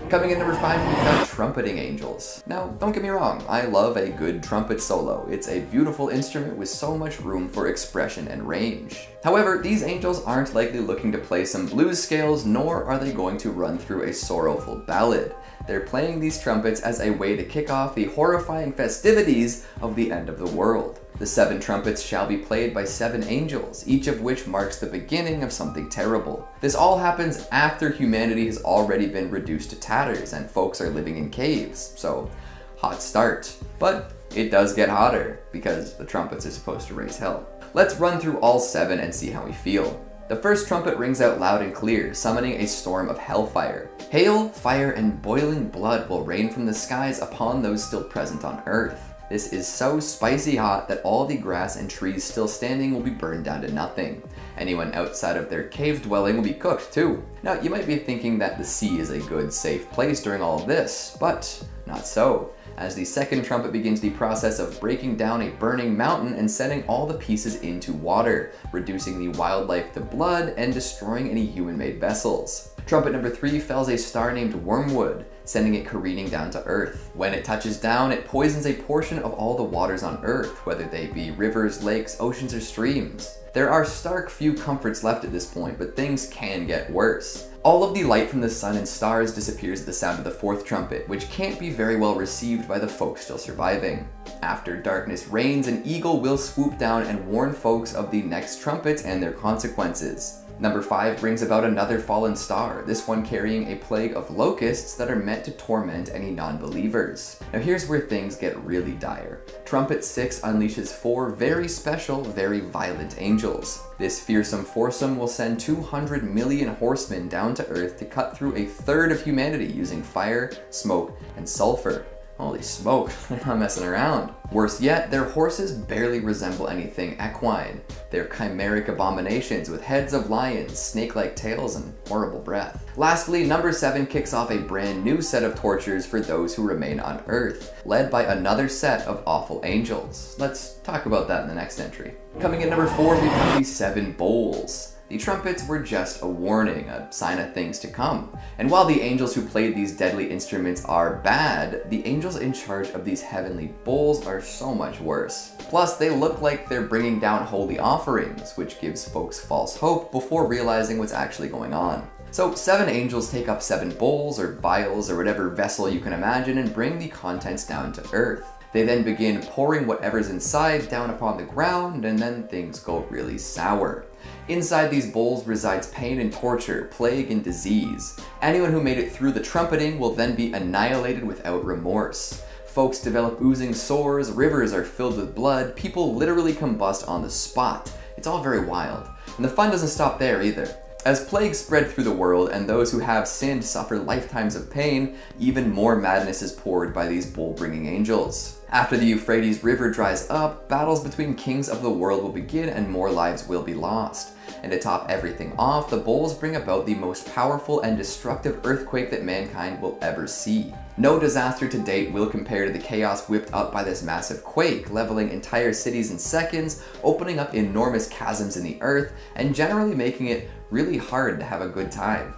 Coming in number 5, we've got Trumpeting Angels. Now, don't get me wrong, I love a good trumpet solo. It's a beautiful instrument with so much room for expression and range. However, these angels aren't likely looking to play some blues scales, nor are they going to run through a sorrowful ballad. They're playing these trumpets as a way to kick off the horrifying festivities of the end of the world. The 7 trumpets shall be played by 7 angels, each of which marks the beginning of something terrible. This all happens after humanity has already been reduced to tatters and folks are living in caves, so hot start. But it does get hotter, because the trumpets are supposed to raise hell. Let's run through all 7 and see how we feel. The first trumpet rings out loud and clear, summoning a storm of hellfire. Hail, fire, and boiling blood will rain from the skies upon those still present on Earth. This is so spicy hot that all the grass and trees still standing will be burned down to nothing. Anyone outside of their cave dwelling will be cooked too. Now, you might be thinking that the sea is a good, safe place during all of this, but not so, as the second trumpet begins the process of breaking down a burning mountain and setting all the pieces into water, reducing the wildlife to blood and destroying any human-made vessels. Trumpet number 3 fells a star named Wormwood, sending it careening down to Earth. When it touches down, it poisons a portion of all the waters on Earth, whether they be rivers, lakes, oceans, or streams. There are stark few comforts left at this point, but things can get worse. All of the light from the sun and stars disappears at the sound of the 4th trumpet, which can't be very well received by the folks still surviving. After darkness reigns, an eagle will swoop down and warn folks of the next trumpets and their consequences. Number 5 brings about another fallen star, this one carrying a plague of locusts that are meant to torment any non-believers. Now here's where things get really dire. Trumpet 6 unleashes 4 very special, very violent angels. This fearsome foursome will send 200 million horsemen down to Earth to cut through a third of humanity using fire, smoke, and sulfur. Holy smoke, they're not messing around. Worse yet, their horses barely resemble anything equine. They're chimeric abominations with heads of lions, snake-like tails, and horrible breath. Lastly, number 7 kicks off a brand new set of tortures for those who remain on Earth, led by another set of awful angels. Let's talk about that in the next entry. Coming in number 4, we have the 7 bowls. The trumpets were just a warning, a sign of things to come. And while the angels who played these deadly instruments are bad, the angels in charge of these heavenly bowls are so much worse. Plus, they look like they're bringing down holy offerings, which gives folks false hope before realizing what's actually going on. So 7 angels take up 7 bowls or vials or whatever vessel you can imagine and bring the contents down to Earth. They then begin pouring whatever's inside down upon the ground, and then things go really sour. Inside these bowls resides pain and torture, plague and disease. Anyone who made it through the trumpeting will then be annihilated without remorse. Folks develop oozing sores, rivers are filled with blood, people literally combust on the spot. It's all very wild. And the fun doesn't stop there either. As plagues spread through the world and those who have sinned suffer lifetimes of pain, even more madness is poured by these bowl-bringing angels. After the Euphrates River dries up, battles between kings of the world will begin and more lives will be lost. And to top everything off, the bowls bring about the most powerful and destructive earthquake that mankind will ever see. No disaster to date will compare to the chaos whipped up by this massive quake, leveling entire cities in seconds, opening up enormous chasms in the earth, and generally making it really hard to have a good time.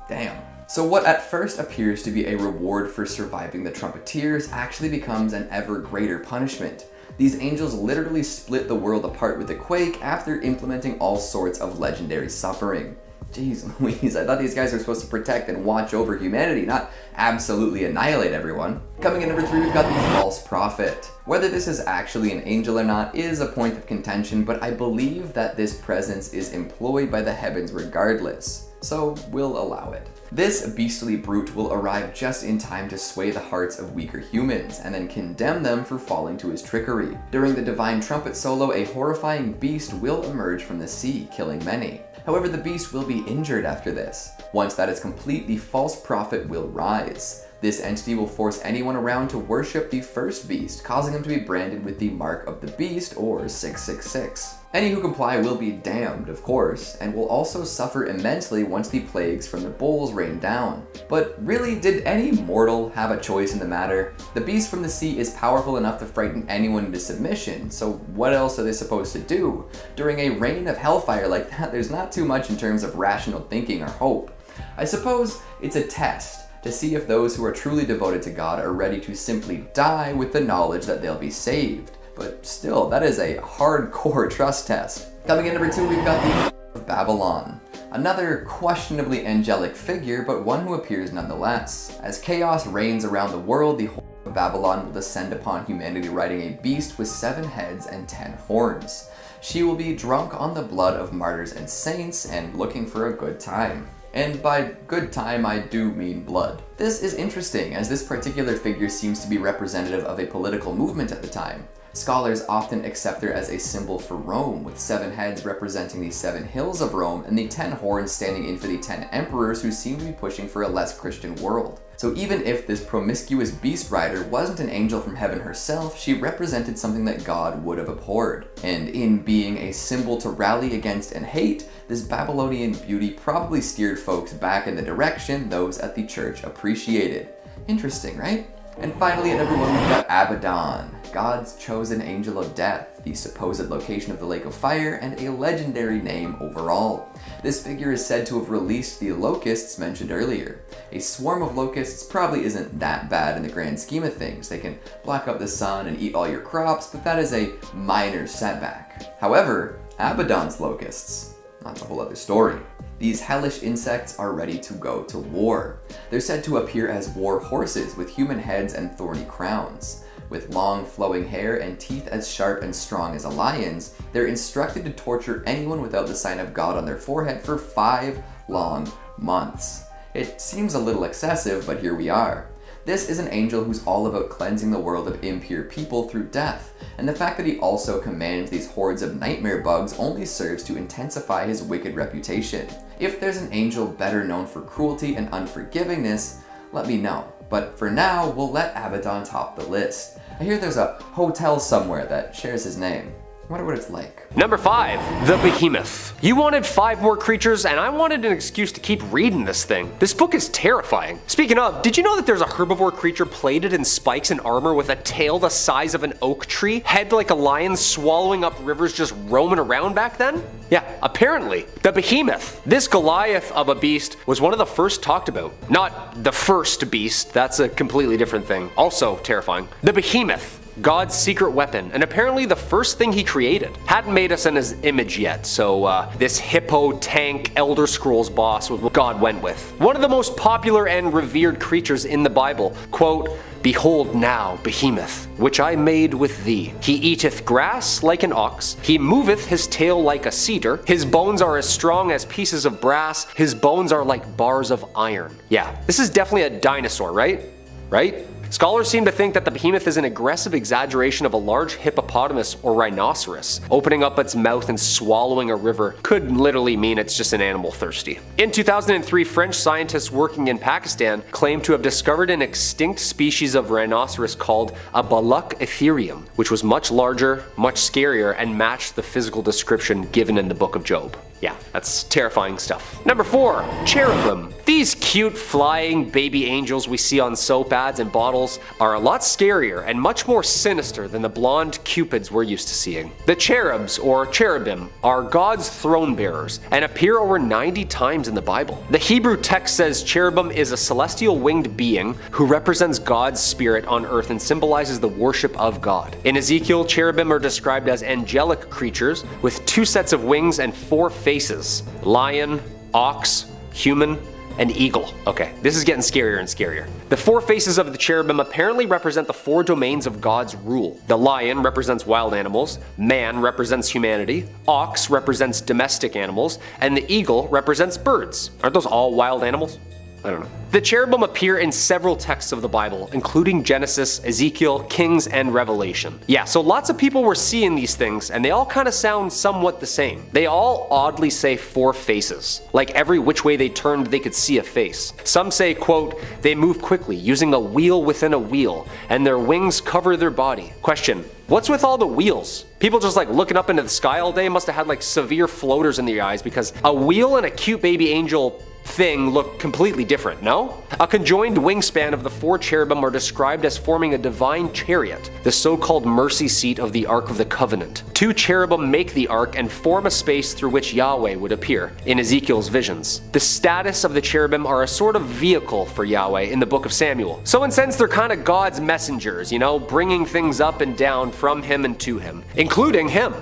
Damn. So what at first appears to be a reward for surviving the trumpeteers actually becomes an ever greater punishment. These angels literally split the world apart with the quake after implementing all sorts of legendary suffering. Jeez Louise, I thought these guys were supposed to protect and watch over humanity, not absolutely annihilate everyone. Coming in number 3, we've got the false prophet. Whether this is actually an angel or not is a point of contention, but I believe that this presence is employed by the heavens regardless, so we'll allow it. This beastly brute will arrive just in time to sway the hearts of weaker humans, and then condemn them for falling to his trickery. During the divine trumpet solo, a horrifying beast will emerge from the sea, killing many. However, the beast will be injured after this. Once that is complete, the false prophet will rise. This entity will force anyone around to worship the first beast, causing them to be branded with the mark of the beast, or 666. Any who comply will be damned, of course, and will also suffer immensely once the plagues from the bowls rain down. But really, did any mortal have a choice in the matter? The beast from the sea is powerful enough to frighten anyone into submission, so what else are they supposed to do? During a rain of hellfire like that, there's not too much in terms of rational thinking or hope. I suppose it's a test to see if those who are truly devoted to God are ready to simply die with the knowledge that they'll be saved. But still, that is a hardcore trust test. Coming in number 2, we've got the of Babylon. Another questionably angelic figure, but one who appears nonetheless. As chaos reigns around the world, the of Babylon will descend upon humanity riding a beast with 7 heads and 10 horns. She will be drunk on the blood of martyrs and saints and looking for a good time. And by good time, I do mean blood. This is interesting, as this particular figure seems to be representative of a political movement at the time. Scholars often accept her as a symbol for Rome, with 7 heads representing the 7 hills of Rome and the 10 horns standing in for the 10 emperors who seem to be pushing for a less Christian world. So even if this promiscuous beast rider wasn't an angel from heaven herself, she represented something that God would have abhorred. And in being a symbol to rally against and hate, this Babylonian beauty probably steered folks back in the direction those at the church appreciated. Interesting, right? And finally, at number 1, we've got Abdon, God's chosen angel of death, the supposed location of the lake of fire, and a legendary name overall. This figure is said to have released the locusts mentioned earlier. A swarm of locusts probably isn't that bad in the grand scheme of things. They can block out the sun and eat all your crops, but that is a minor setback. However, Abdon's locusts, that's a whole other story. These hellish insects are ready to go to war. They're said to appear as war horses with human heads and thorny crowns. With long flowing hair and teeth as sharp and strong as a lion's, they're instructed to torture anyone without the sign of God on their forehead for 5 long months. It seems a little excessive, but here we are. This is an angel who's all about cleansing the world of impure people through death, and the fact that he also commands these hordes of nightmare bugs only serves to intensify his wicked reputation. If there's an angel better known for cruelty and unforgivingness, let me know. But for now, we'll let Abdon top the list. I hear there's a hotel somewhere that shares his name. I wonder what it's like. Number 5, the Behemoth. You wanted 5 more creatures, and I wanted an excuse to keep reading this thing. This book is terrifying. Speaking of, did you know that there's a herbivore creature plated in spikes and armor with a tail the size of an oak tree, head like a lion, swallowing up rivers, just roaming around back then? Yeah, apparently. The Behemoth. This Goliath of a beast was one of the first talked about. Not the first beast, that's a completely different thing. Also terrifying. The Behemoth. God's secret weapon, and apparently the first thing he created. Hadn't made us in his image yet, so this hippo tank Elder Scrolls boss was what God went with. One of the most popular and revered creatures in the Bible. Quote, "Behold now Behemoth, which I made with thee. He eateth grass like an ox, he moveth his tail like a cedar, his bones are as strong as pieces of brass, his bones are like bars of iron." Yeah, this is definitely a dinosaur, right? Right? Scholars seem to think that the Behemoth is an aggressive exaggeration of a large hippopotamus or rhinoceros. Opening up its mouth and swallowing a river could literally mean it's just an animal thirsty. In 2003, French scientists working in Pakistan claimed to have discovered an extinct species of rhinoceros called a Balak Ethereum, which was much larger, much scarier, and matched the physical description given in the Book of Job. Yeah, that's terrifying stuff. Number 4, cherubim. These cute flying baby angels we see on soap ads and bottles are a lot scarier and much more sinister than the blonde cupids we're used to seeing. The cherubs, or cherubim, are God's throne bearers and appear over 90 times in the Bible. The Hebrew text says cherubim is a celestial winged being who represents God's spirit on earth and symbolizes the worship of God. In Ezekiel, cherubim are described as angelic creatures with 2 sets of wings and 4 faces: lion, ox, human, and eagle. Okay, this is getting scarier and scarier. The 4 faces of the cherubim apparently represent the 4 domains of God's rule. The lion represents wild animals, man represents humanity, ox represents domestic animals, and the eagle represents birds. Aren't those all wild animals? I don't know. The cherubim appear in several texts of the Bible, including Genesis, Ezekiel, Kings, and Revelation. Yeah, so lots of people were seeing these things, and they all kind of sound somewhat the same. They all oddly say 4 faces. Like every which way they turned, they could see a face. Some say, quote, "They move quickly, using a wheel within a wheel, and their wings cover their body." Question, what's with all the wheels? People just like looking up into the sky all day must have had like severe floaters in their eyes, because a wheel and a cute baby angel thing look completely different, no? A conjoined wingspan of the 4 cherubim are described as forming a divine chariot, the so-called mercy seat of the Ark of the Covenant. 2 cherubim make the ark and form a space through which Yahweh would appear in Ezekiel's visions. The status of the cherubim are a sort of vehicle for Yahweh in the book of Samuel. So in a sense they're kind of God's messengers, you know, bringing things up and down from him and to him, including him.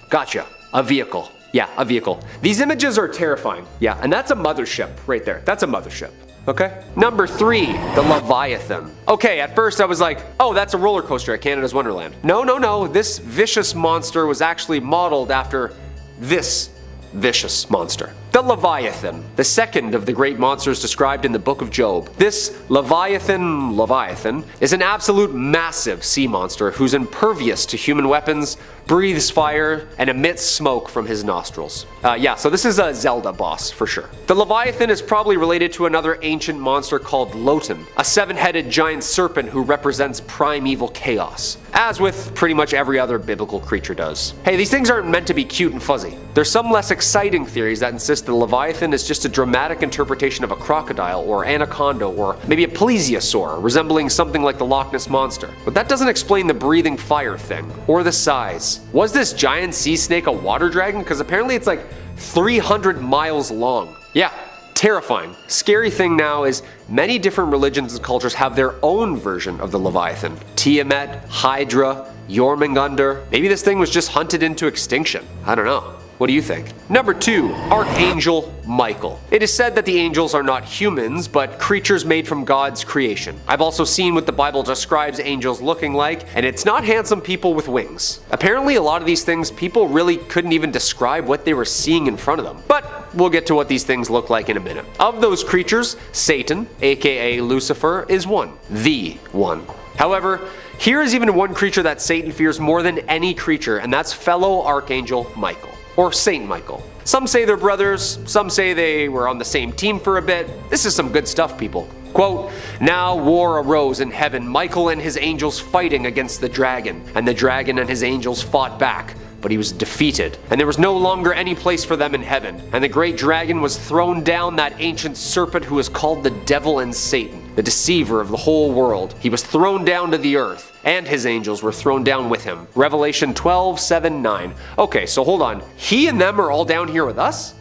Gotcha. A vehicle. Yeah, a vehicle. These images are terrifying. Yeah, and that's a mothership right there. That's a mothership. Okay? Number 3, the Leviathan. Okay, at first I was like, oh, that's a roller coaster at Canada's Wonderland. No. This vicious monster was actually modeled after this vicious monster. The Leviathan, the second of the great monsters described in the book of Job. This Leviathan, is an absolute massive sea monster who's impervious to human weapons, breathes fire, and emits smoke from his nostrils. So this is a Zelda boss for sure. The Leviathan is probably related to another ancient monster called Lotan, a 7-headed giant serpent who represents primeval chaos, as with pretty much every other biblical creature does. Hey, these things aren't meant to be cute and fuzzy. There's some less exciting theories that insist the Leviathan is just a dramatic interpretation of a crocodile or anaconda or maybe a plesiosaur, resembling something like the Loch Ness Monster. But that doesn't explain the breathing fire thing, or the size. Was this giant sea snake a water dragon? Because apparently it's like 300 miles long. Yeah, terrifying. Scary thing now is many different religions and cultures have their own version of the Leviathan. Tiamat, Hydra, Jormungandr. Maybe this thing was just hunted into extinction. I don't know. What do you think? Number 2, Archangel Michael. It is said that the angels are not humans, but creatures made from God's creation. I've also seen what the Bible describes angels looking like, and it's not handsome people with wings. Apparently a lot of these things, people really couldn't even describe what they were seeing in front of them. But we'll get to what these things look like in a minute. Of those creatures, Satan, aka Lucifer, is one. The one. However, here is even one creature that Satan fears more than any creature, and that's fellow Archangel Michael. Or Saint Michael. Some say they're brothers, some say they were on the same team for a bit. This is some good stuff, people. Quote, "Now war arose in heaven, Michael and his angels fighting against the dragon, and the dragon and his angels fought back. But he was defeated, and there was no longer any place for them in heaven. And the great dragon was thrown down, that ancient serpent who is called the devil and Satan, the deceiver of the whole world. He was thrown down to the earth, and his angels were thrown down with him." Revelation 12:7-9. Okay, so hold on. He and them are all down here with us?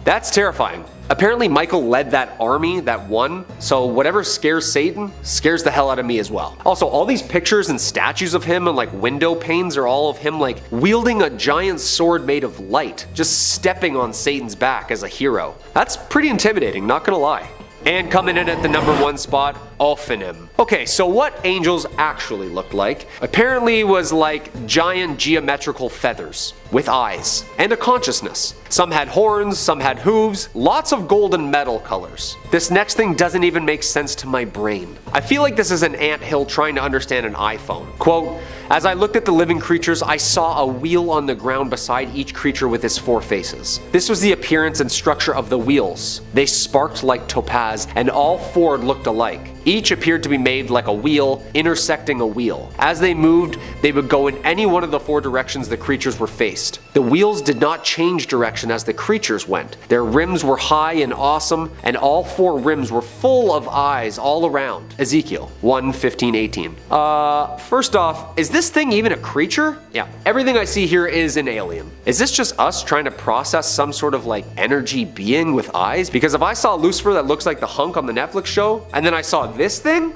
That's terrifying. Apparently Michael led that army that won, so whatever scares Satan scares the hell out of me as well. Also, all these pictures and statues of him and like window panes are all of him like wielding a giant sword made of light, just stepping on Satan's back as a hero. That's pretty intimidating, not gonna lie. And coming in at the number 1 spot, Ophanim. Okay, so what angels actually looked like apparently was like giant geometrical feathers with eyes and a consciousness. Some had horns, some had hooves, lots of golden metal colors. This next thing doesn't even make sense to my brain. I feel like this is an anthill trying to understand an iPhone. Quote, "As I looked at the living creatures, I saw a wheel on the ground beside each creature with its 4 faces. This was the appearance and structure of the wheels. They sparked like topaz, and all 4 looked alike. Each appeared to be made like a wheel, intersecting a wheel. As they moved, they would go in any one of the 4 directions the creatures were faced. The wheels did not change direction as the creatures went. Their rims were high and awesome, and all 4 rims were full of eyes all around." Ezekiel 1:15-18. First off, is this thing even a creature? Yeah, everything I see here is an alien. Is this just us trying to process some sort of like energy being with eyes? Because if I saw Lucifer that looks like the hunk on the Netflix show, and then I saw this thing?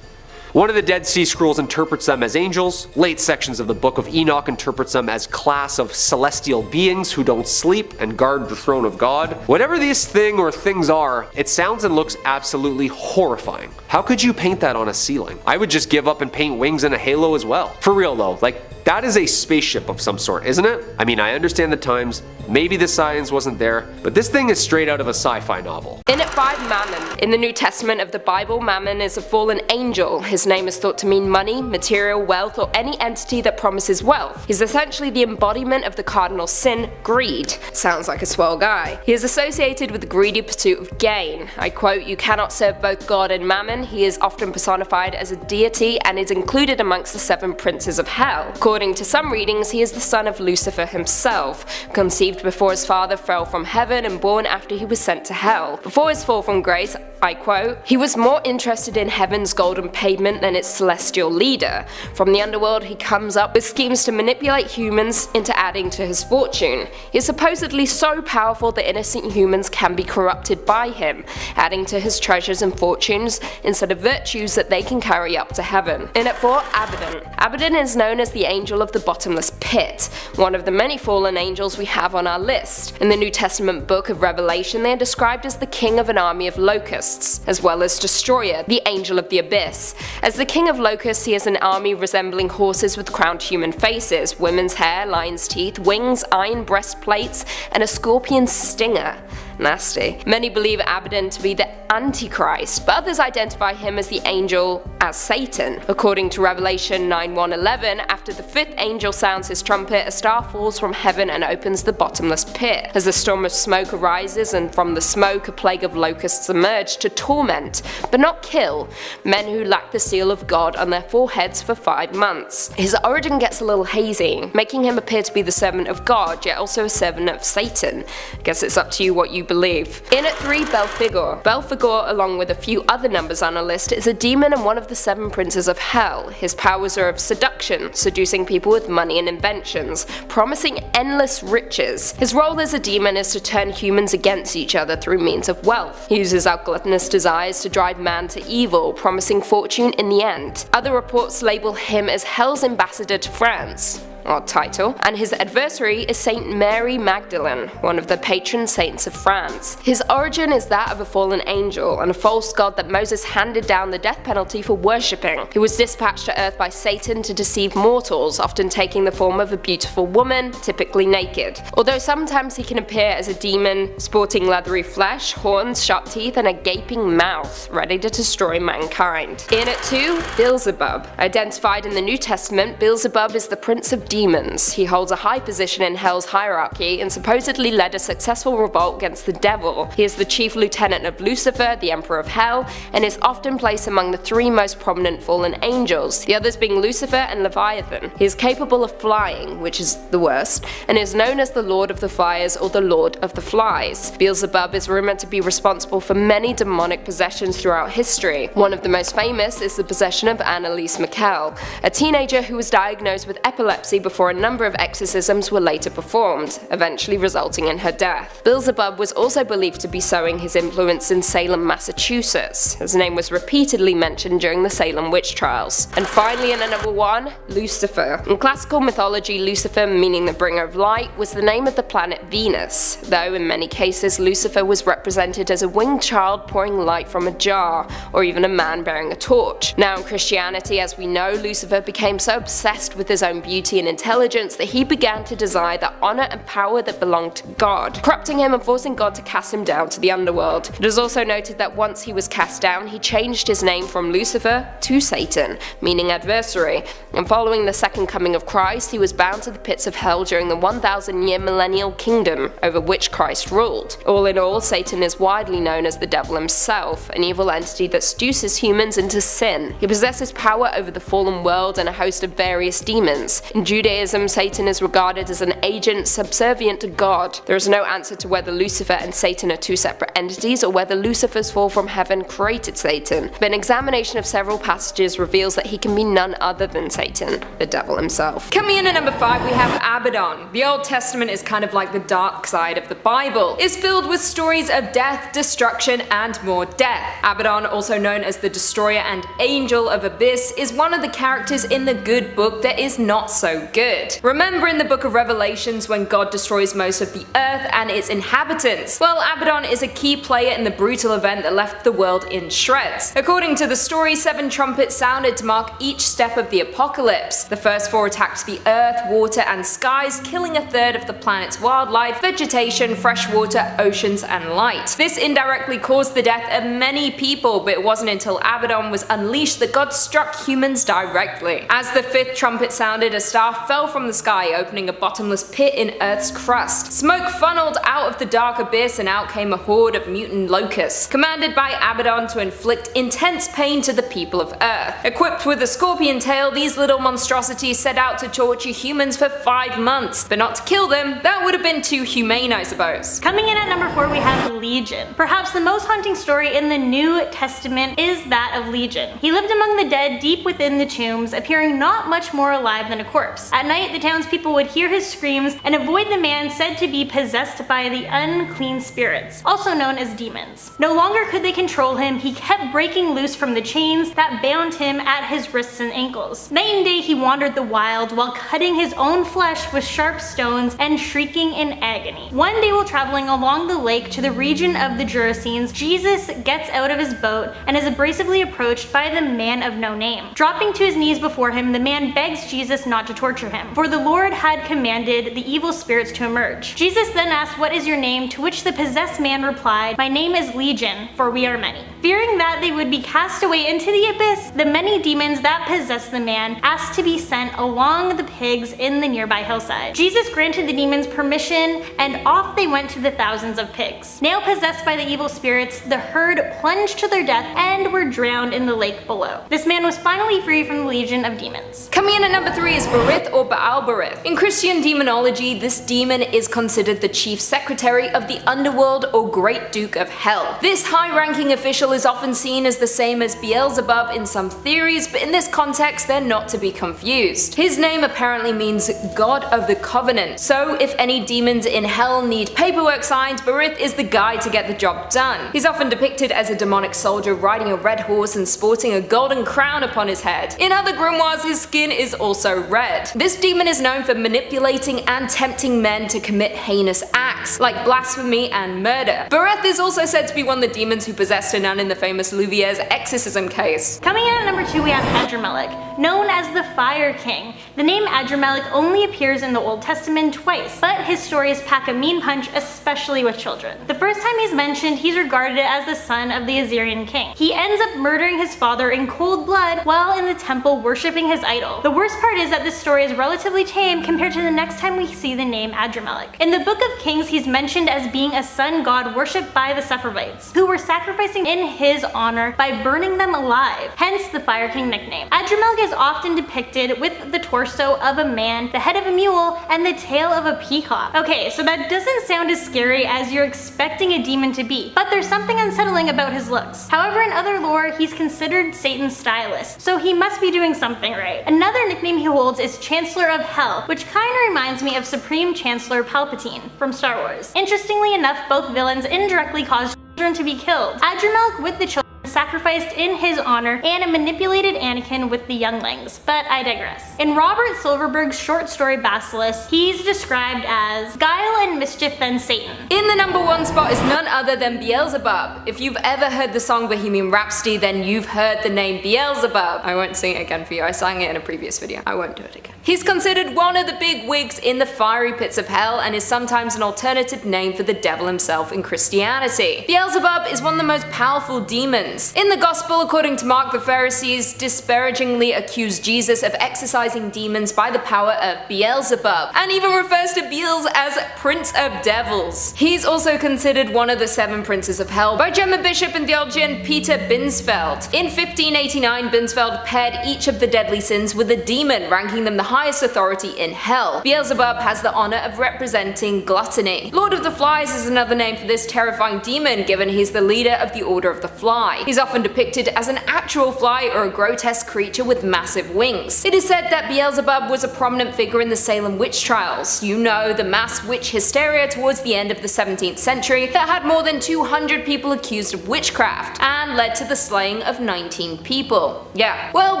One of the Dead Sea Scrolls interprets them as angels. Late sections of the Book of Enoch interprets them as class of celestial beings who don't sleep and guard the throne of God. Whatever this thing or things are, it sounds and looks absolutely horrifying. How could you paint that on a ceiling? I would just give up and paint wings and a halo as well. For real though, like that is a spaceship of some sort, isn't it? I mean, I understand the times, maybe the science wasn't there, but this thing is straight out of a sci-fi novel. In at 5, Mammon. In the New Testament of the Bible, Mammon is a fallen angel. His name is thought to mean money, material wealth, or any entity that promises wealth. He's essentially the embodiment of the cardinal sin, greed. Sounds like a swell guy. He is associated with the greedy pursuit of gain. I quote, "You cannot serve both God and Mammon." He is often personified as a deity and is included amongst the 7 princes of hell. According to some readings, he is the son of Lucifer himself, conceived conceived before his father fell from heaven and born after he was sent to hell. Before his fall from grace, I quote, "He was more interested in heaven's golden pavement than its celestial leader. From the underworld he comes up with schemes to manipulate humans into adding to his fortune. He is supposedly so powerful that innocent humans can be corrupted by him, adding to his treasures and fortunes instead of virtues that they can carry up to heaven." In at 4, Abdon. Abdon is known as the angel of the bottomless pit, one of the many fallen angels we have on our list. In the New Testament book of Revelation, they are described as the king of an army of locusts, as well as Destroyer, the angel of the abyss. As the king of locusts, he has an army resembling horses with crowned human faces, women's hair, lion's teeth, wings, iron breastplates, and a scorpion stinger. Nasty. Many believe Abdon to be the Antichrist, but others identify him as the angel as Satan. According to Revelation 9:1-11, after the 5th angel sounds his trumpet, a star falls from heaven and opens the bottomless pit. As a storm of smoke arises, and from the smoke a plague of locusts emerge to torment, but not kill, men who lack the seal of God on their foreheads for 5 months. His origin gets a little hazy, making him appear to be the servant of God, yet also a servant of Satan. Guess it's up to you what you believe. In at 3, Belphegor. Belphegor, along with a few other numbers on our list, is a demon and one of the 7 princes of hell. His powers are of seduction, seducing people with money and inventions, promising endless riches. His role as a demon is to turn humans against each other through means of wealth. He uses our gluttonous desires to drive man to evil, promising fortune in the end. Other reports label him as Hell's ambassador to France. Odd title. And his adversary is Saint Mary Magdalene, one of the patron saints of France. His origin is that of a fallen angel and a false god that Moses handed down the death penalty for worshipping. He was dispatched to earth by Satan to deceive mortals, often taking the form of a beautiful woman, typically naked. Although sometimes he can appear as a demon, sporting leathery flesh, horns, sharp teeth, and a gaping mouth, ready to destroy mankind. In at 2, Beelzebub. Identified in the New Testament, Beelzebub is the prince of demons. He holds a high position in Hell's hierarchy and supposedly led a successful revolt against the devil. He is the chief lieutenant of Lucifer, the emperor of Hell, and is often placed among the 3 most prominent fallen angels, the others being Lucifer and Leviathan. He is capable of flying, which is the worst, and is known as the Lord of the Fires or the Lord of the Flies. Beelzebub is rumored to be responsible for many demonic possessions throughout history. One of the most famous is the possession of Anneliese Michel, a teenager who was diagnosed with epilepsy before a number of exorcisms were later performed, eventually resulting in her death. Beelzebub was also believed to be sowing his influence in Salem, Massachusetts. His name was repeatedly mentioned during the Salem witch trials. And finally, in at number 1, Lucifer. In classical mythology, Lucifer, meaning the bringer of light, was the name of the planet Venus, though in many cases Lucifer was represented as a winged child pouring light from a jar, or even a man bearing a torch. Now in Christianity, as we know, Lucifer became so obsessed with his own beauty and intelligence that he began to desire the honor and power that belonged to God, corrupting him and forcing God to cast him down to the underworld. It is also noted that once he was cast down, he changed his name from Lucifer to Satan, meaning adversary, and following the second coming of Christ, he was bound to the pits of hell during the 1,000-year millennial kingdom over which Christ ruled. All in all, Satan is widely known as the devil himself, an evil entity that seduces humans into sin. He possesses power over the fallen world and a host of various demons. In Judaism, Satan is regarded as an agent subservient to God. There is no answer to whether Lucifer and Satan are 2 separate entities or whether Lucifer's fall from heaven created Satan, but an examination of several passages reveals that he can be none other than Satan, the devil himself. Coming in at number 5, we have Abdon. The Old Testament is kind of like the dark side of the Bible. It's filled with stories of death, destruction, and more death. Abdon, also known as the Destroyer and Angel of Abyss, is one of the characters in the good book that is not so good. Remember in the book of Revelations when God destroys most of the earth and its inhabitants? Well, Abdon is a key player in the brutal event that left the world in shreds. According to the story, 7 trumpets sounded to mark each step of the apocalypse. The first 4 attacked the earth, water, and skies, killing a third of the planet's wildlife, vegetation, fresh water, oceans, and light. This indirectly caused the death of many people, but it wasn't until Abdon was unleashed that God struck humans directly. As the 5th trumpet sounded, a star fell from the sky, opening a bottomless pit in Earth's crust. Smoke funneled out of the dark abyss, and out came a horde of mutant locusts, commanded by Abdon to inflict intense pain to the people of Earth. Equipped with a scorpion tail, these little monstrosities set out to torture humans for 5 months, but not to kill them. That would have been too humane, I suppose. Coming in at number 4, we have Legion. Perhaps the most haunting story in the New Testament is that of Legion. He lived among the dead deep within the tombs, appearing not much more alive than a corpse. At night, the townspeople would hear his screams and avoid the man said to be possessed by the unclean spirits, also known as demons. No longer could they control him. He kept breaking loose from the chains that bound him at his wrists and ankles. Night and day he wandered the wild while cutting his own flesh with sharp stones and shrieking in agony. One day while traveling along the lake to the region of the Gerasenes, Jesus gets out of his boat and is abrasively approached by the man of no name. Dropping to his knees before him, the man begs Jesus not to torture him, for the Lord had commanded the evil spirits to emerge. Jesus then asked, "What is your name?" to which the possessed man replied, "My name is Legion, for we are many." Fearing that they would be cast away into the abyss, the many demons that possessed the man asked to be sent along the pigs in the nearby hillside. Jesus granted the demons permission, and off they went to the thousands of pigs. Now possessed by the evil spirits, the herd plunged to their death and were drowned in the lake below. This man was finally free from the legion of demons. Coming in at number 3 is Berith or Baalberith. In Christian demonology, this demon is considered the chief secretary of the underworld or Great Duke of Hell. This high-ranking official is often seen as the same as Beelzebub in some theories, but in this context they're not to be confused. His name apparently means God of the Covenant, so if any demons in hell need paperwork signed, Berith is the guy to get the job done. He's often depicted as a demonic soldier riding a red horse and sporting a golden crown upon his head. In other grimoires, his skin is also red. This demon is known for manipulating and tempting men to commit heinous acts, like blasphemy and murder. Berith is also said to be one of the demons who possessed a nun in the famous Louvier's exorcism case. Coming in at number 2, we have Adramelech, known as the Fire King. The name Adramelech only appears in the Old Testament twice, but his stories pack a mean punch, especially with children. The first time he's mentioned, he's regarded as the son of the Assyrian king. He ends up murdering his father in cold blood while in the temple worshipping his idol. The worst part is that this story is relatively tame compared to the next time we see the name Adramelech. In the Book of Kings, he's mentioned as being a sun god worshipped by the Sepharvites, who were sacrificing in his honor by burning them alive, hence the Fire King nickname. Adramelech is often depicted with the torso of a man, the head of a mule, and the tail of a peacock. Okay, so that doesn't sound as scary as you're expecting a demon to be, but there's something unsettling about his looks. However, in other lore, he's considered Satan's stylist, so he must be doing something right. Another nickname he holds is Chancellor of Hell, which kinda reminds me of Supreme Chancellor Palpatine from Star Wars. Interestingly enough, both villains indirectly cause children to be killed. Adramelech with the children sacrificed in his honor, and manipulated Anakin with the younglings, but I digress. In Robert Silverberg's short story Basilisk, he's described as guile and mischief than Satan. In the number 1 spot is none other than Beelzebub. If you've ever heard the song Bohemian Rhapsody, then you've heard the name Beelzebub. I won't sing it again for you, I sang it in a previous video. I won't do it again. He's considered one of the big wigs in the fiery pits of hell and is sometimes an alternative name for the devil himself in Christianity. Beelzebub is one of the most powerful demons. In the Gospel, according to Mark, the Pharisees disparagingly accused Jesus of exorcising demons by the power of Beelzebub, and even refers to Beelz as Prince of Devils. He's also considered one of the 7 princes of hell by German bishop and theologian Peter Binsfeld. In 1589, Binsfeld paired each of the deadly sins with a demon, ranking them the highest authority in hell. Beelzebub has the honor of representing gluttony. Lord of the Flies is another name for this terrifying demon, given he's the leader of the Order of the Fly. He's often depicted as an actual fly or a grotesque creature with massive wings. It is said that Beelzebub was a prominent figure in the Salem witch trials. You know, the mass witch hysteria towards the end of the 17th century that had more than 200 people accused of witchcraft and led to the slaying of 19 people. Yeah, well,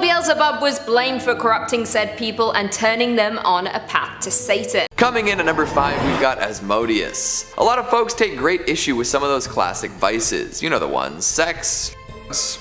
Beelzebub was blamed for corrupting said people and turning them on a path to Satan. Coming in at number 5, we've got Asmodius. A lot of folks take great issue with some of those classic vices. You know the ones: sex,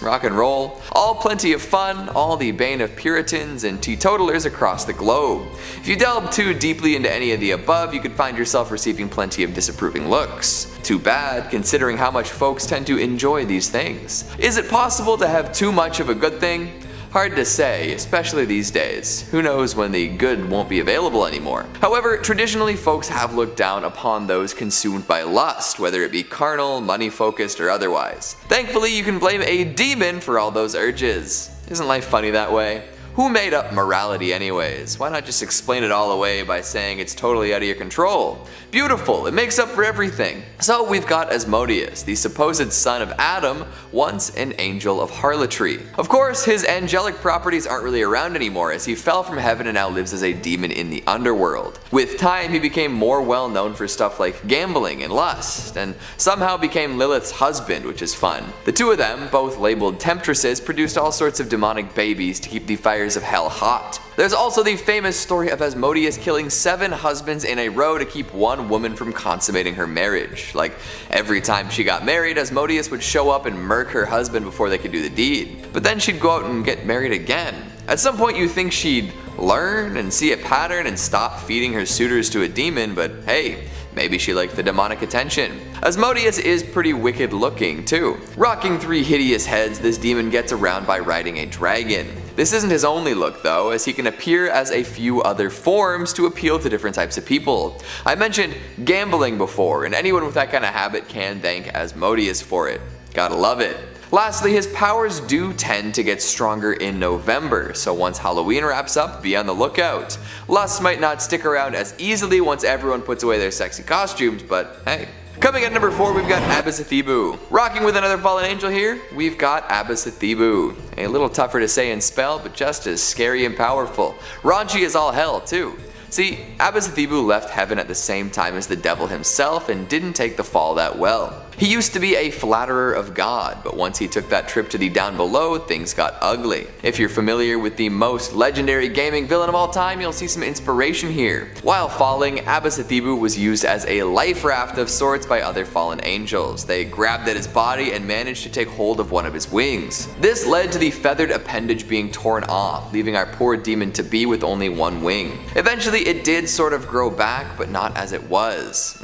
rock and roll, all plenty of fun, all the bane of Puritans and teetotalers across the globe. If you delve too deeply into any of the above, you could find yourself receiving plenty of disapproving looks. Too bad, considering how much folks tend to enjoy these things. Is it possible to have too much of a good thing? Hard to say, especially these days. Who knows when the good won't be available anymore. However, traditionally folks have looked down upon those consumed by lust, whether it be carnal, money-focused, or otherwise. Thankfully, you can blame a demon for all those urges. Isn't life funny that way? Who made up morality anyways? Why not just explain it all away by saying it's totally out of your control? Beautiful, it makes up for everything. So we've got Asmodius, the supposed son of Adam, once an angel of harlotry. Of course, his angelic properties aren't really around anymore as he fell from heaven and now lives as a demon in the underworld. With time, he became more well known for stuff like gambling and lust, and somehow became Lilith's husband, which is fun. The two of them, both labeled temptresses, produced all sorts of demonic babies to keep the fires of hell hot. There's also the famous story of Asmodius killing 7 husbands in a row to keep one woman from consummating her marriage. Like, every time she got married, Asmodius would show up and murk her husband before they could do the deed. But then she'd go out and get married again. At some point you think she'd learn and see a pattern and stop feeding her suitors to a demon, but hey, maybe she liked the demonic attention. Asmodius is pretty wicked looking too. Rocking 3 hideous heads, this demon gets around by riding a dragon. This isn't his only look though, as he can appear as a few other forms to appeal to different types of people. I mentioned gambling before, and anyone with that kind of habit can thank Asmodius for it. Gotta love it. Lastly, his powers do tend to get stronger in November, so once Halloween wraps up, be on the lookout. Lust might not stick around as easily once everyone puts away their sexy costumes, but hey. Coming at number 4, we've got Abbasathebu. Rocking with another fallen angel here, we've got Abbasathebu. A little tougher to say and spell, but just as scary and powerful. Raunchy as all hell, too. See, Abbasathebu left heaven at the same time as the devil himself and didn't take the fall that well. He used to be a flatterer of God, but once he took that trip to the down below, things got ugly. If you're familiar with the most legendary gaming villain of all time, you'll see some inspiration here. While falling, Abbasathebu was used as a life raft of sorts by other fallen angels. They grabbed at his body and managed to take hold of one of his wings. This led to the feathered appendage being torn off, leaving our poor demon to be with only one wing. Eventually it did sort of grow back, but not as it was.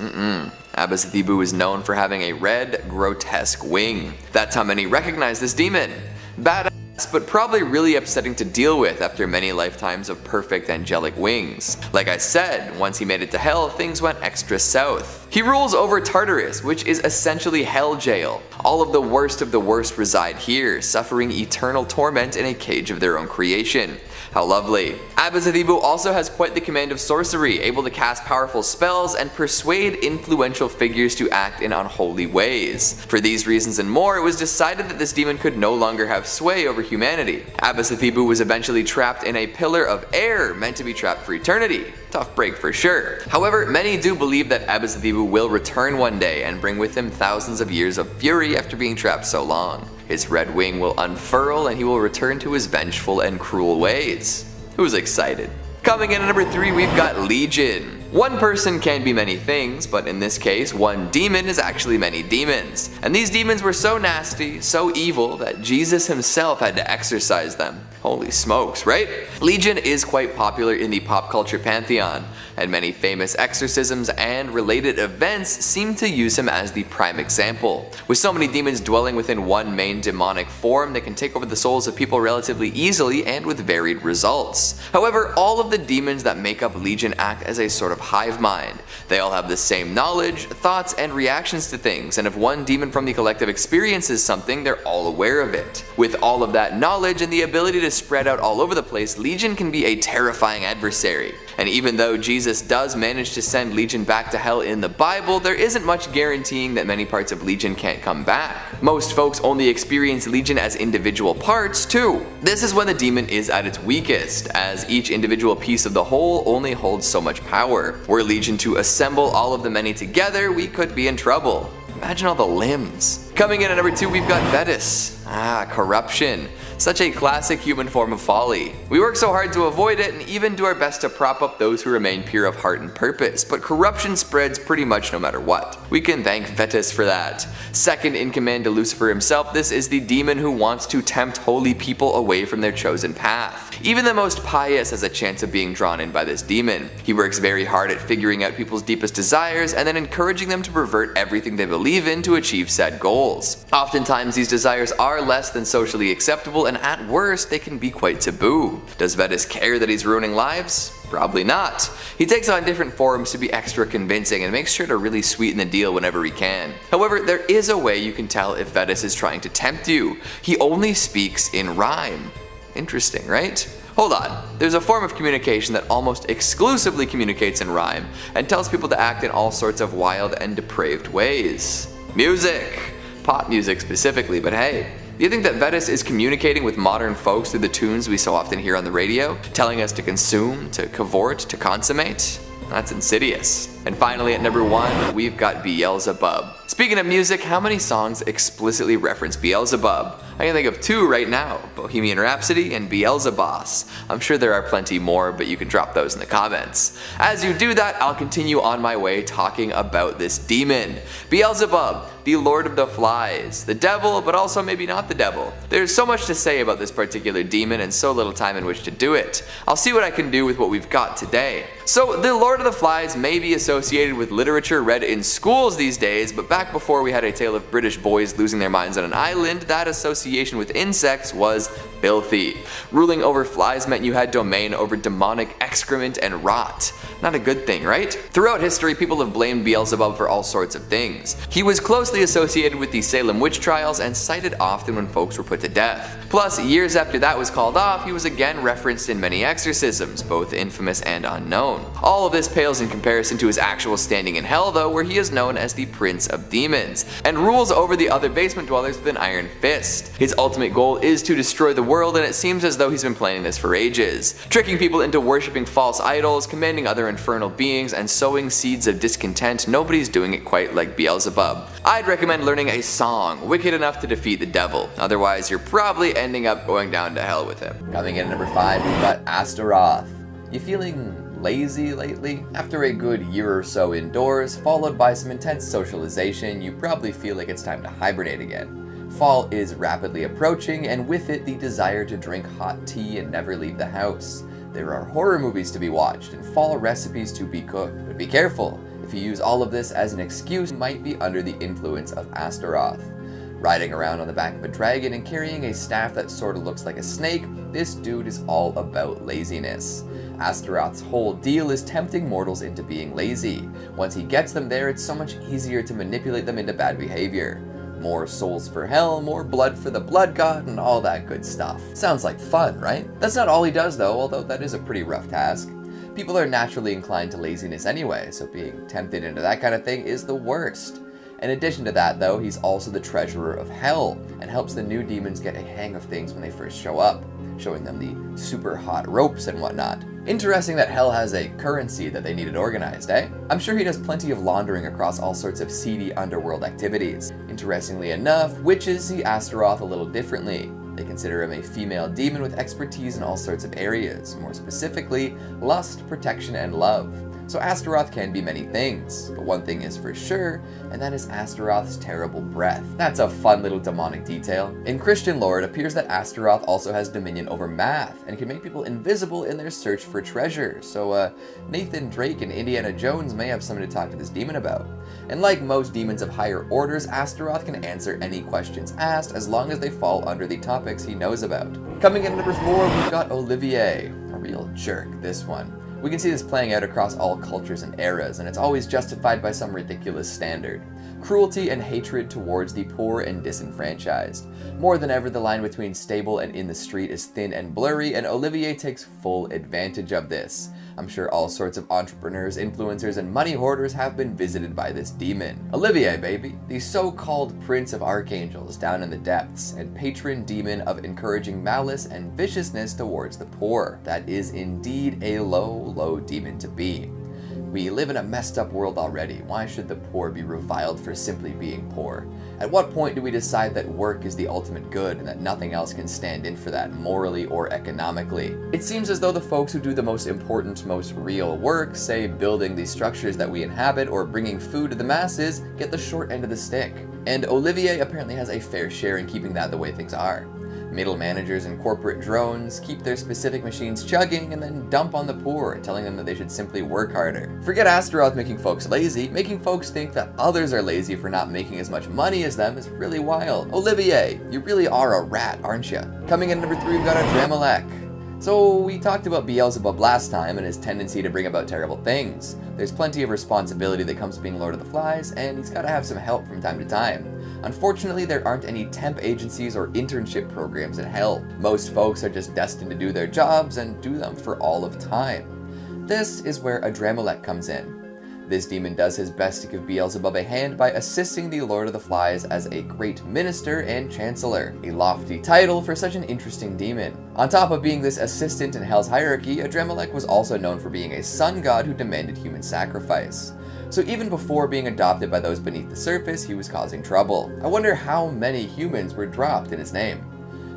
Abbasathebu is known for having a red, grotesque wing. That's how many recognize this demon. Badass, but probably really upsetting to deal with after many lifetimes of perfect angelic wings. Like I said, once he made it to hell, things went extra south. He rules over Tartarus, which is essentially hell jail. All of the worst reside here, suffering eternal torment in a cage of their own creation. How lovely. Abbasathebu also has quite the command of sorcery, able to cast powerful spells and persuade influential figures to act in unholy ways. For these reasons and more, it was decided that this demon could no longer have sway over humanity. Abbasathebu was eventually trapped in a pillar of air, meant to be trapped for eternity. Tough break for sure. However, many do believe that Abbasathebu will return one day and bring with him thousands of years of fury after being trapped so long. His red wing will unfurl and he will return to his vengeful and cruel ways. Who's excited? Coming in at number 3, we've got Legion. One person can be many things, but in this case, one demon is actually many demons. And these demons were so nasty, so evil, that Jesus himself had to exorcise them. Holy smokes, right? Legion is quite popular in the pop culture pantheon, and many famous exorcisms and related events seem to use him as the prime example. With so many demons dwelling within one main demonic form, they can take over the souls of people relatively easily and with varied results. However, all of the demons that make up Legion act as a sort of hive mind. They all have the same knowledge, thoughts, and reactions to things, and if one demon from the collective experiences something, they're all aware of it. With all of that knowledge and the ability to spread out all over the place, Legion can be a terrifying adversary. And even though Jesus does manage to send Legion back to hell in the Bible, there isn't much guaranteeing that many parts of Legion can't come back. Most folks only experience Legion as individual parts too. This is when the demon is at its weakest, as each individual piece of the whole only holds so much power. Were Legion to assemble all of the many together, we could be in trouble. Imagine all the limbs. Coming in at number 2, we've got Vetus. Corruption. Such a classic human form of folly. We work so hard to avoid it and even do our best to prop up those who remain pure of heart and purpose, but corruption spreads pretty much no matter what. We can thank Vetus for that. Second in command to Lucifer himself, this is the demon who wants to tempt holy people away from their chosen path. Even the most pious has a chance of being drawn in by this demon. He works very hard at figuring out people's deepest desires and then encouraging them to pervert everything they believe in to achieve said goals. Oftentimes these desires are less than socially acceptable, and at worst they can be quite taboo. Does Vetus care that he's ruining lives? Probably not. He takes on different forms to be extra convincing and makes sure to really sweeten the deal whenever he can. However, there is a way you can tell if Vetus is trying to tempt you. He only speaks in rhyme. Interesting, right? Hold on, there's a form of communication that almost exclusively communicates in rhyme and tells people to act in all sorts of wild and depraved ways. Music! Pop music specifically, but hey, do you think that Vetus is communicating with modern folks through the tunes we so often hear on the radio, telling us to consume, to cavort, to consummate? That's insidious. And finally at number 1, we've got Beelzebub. Speaking of music, how many songs explicitly reference Beelzebub? I can think of 2 right now, Bohemian Rhapsody and Beelzebos. I'm sure there are plenty more, but you can drop those in the comments. As you do that, I'll continue on my way talking about this demon. Beelzebub, the Lord of the Flies, the devil, but also maybe not the devil. There's so much to say about this particular demon and so little time in which to do it. I'll see what I can do with what we've got today. So the Lord of the Flies may be associated with literature read in schools these days, but back before we had a tale of British boys losing their minds on an island, that association with insects was filthy. Ruling over flies meant you had domain over demonic excrement and rot. Not a good thing, right? Throughout history, people have blamed Beelzebub for all sorts of things. He was closely associated with the Salem witch trials and cited often when folks were put to death. Plus, years after that was called off, he was again referenced in many exorcisms, both infamous and unknown. All of this pales in comparison to his actual standing in hell though, where he is known as the Prince of Demons, and rules over the other basement dwellers with an iron fist. His ultimate goal is to destroy the world, and it seems as though he's been planning this for ages, tricking people into worshipping false idols, commanding other infernal beings, and sowing seeds of discontent. Nobody's doing it quite like Beelzebub. I'd recommend learning a song wicked enough to defeat the devil, otherwise you're probably ending up going down to hell with him. Coming in at number 5, we've got Asteroth. You feeling lazy lately? After a good year or so indoors, followed by some intense socialization, you probably feel like it's time to hibernate again. Fall is rapidly approaching, and with it the desire to drink hot tea and never leave the house. There are horror movies to be watched and fall recipes to be cooked, but be careful. If you use all of this as an excuse, you might be under the influence of Asteroth. Riding around on the back of a dragon and carrying a staff that sort of looks like a snake, this dude is all about laziness. Asteroth's whole deal is tempting mortals into being lazy. Once he gets them there, it's so much easier to manipulate them into bad behavior. More souls for hell, more blood for the blood god, and all that good stuff. Sounds like fun, right? That's not all he does though, although that is a pretty rough task. People are naturally inclined to laziness anyway, so being tempted into that kind of thing is the worst. In addition to that though, he's also the treasurer of hell, and helps the new demons get a hang of things when they first show up, showing them the super hot ropes and whatnot. Interesting that hell has a currency that they needed organized, eh? I'm sure he does plenty of laundering across all sorts of seedy underworld activities. Interestingly enough, witches see Asteroth a little differently. They consider him a female demon with expertise in all sorts of areas, more specifically, lust, protection, and love. So Asteroth can be many things, but one thing is for sure, and that is Asteroth's terrible breath. That's a fun little demonic detail. In Christian lore, it appears that Asteroth also has dominion over math, and can make people invisible in their search for treasure, so Nathan Drake and Indiana Jones may have something to talk to this demon about. And like most demons of higher orders, Asteroth can answer any questions asked as long as they fall under the topics he knows about. Coming in at number 4, we've got Olivier. A real jerk, this one. We can see this playing out across all cultures and eras, and it's always justified by some ridiculous standard. Cruelty and hatred towards the poor and disenfranchised. More than ever, the line between stable and in the street is thin and blurry, and Olivier takes full advantage of this. I'm sure all sorts of entrepreneurs, influencers, and money hoarders have been visited by this demon. Olivier, baby, the so-called prince of archangels down in the depths, and patron demon of encouraging malice and viciousness towards the poor. That is indeed a low, low demon to be. We live in a messed up world already. Why should the poor be reviled for simply being poor? At what point do we decide that work is the ultimate good and that nothing else can stand in for that morally or economically? It seems as though the folks who do the most important, most real work, say building the structures that we inhabit or bringing food to the masses, get the short end of the stick. And Olivier apparently has a fair share in keeping that the way things are. Middle managers and corporate drones keep their specific machines chugging and then dump on the poor, telling them that they should simply work harder. Forget Asteroth making folks lazy, making folks think that others are lazy for not making as much money as them is really wild. Olivier, you really are a rat, aren't you? Coming in number 3, we've got Adramelech. So we talked about Beelzebub last time and his tendency to bring about terrible things. There's plenty of responsibility that comes with being Lord of the Flies, and he's gotta have some help from time to time. Unfortunately, there aren't any temp agencies or internship programs in hell. Most folks are just destined to do their jobs and do them for all of time. This is where Adramelech comes in. This demon does his best to give Beelzebub a hand by assisting the Lord of the Flies as a great minister and chancellor, a lofty title for such an interesting demon. On top of being this assistant in Hell's hierarchy, Adramelech was also known for being a sun god who demanded human sacrifice. So even before being adopted by those beneath the surface, he was causing trouble. I wonder how many humans were dropped in his name.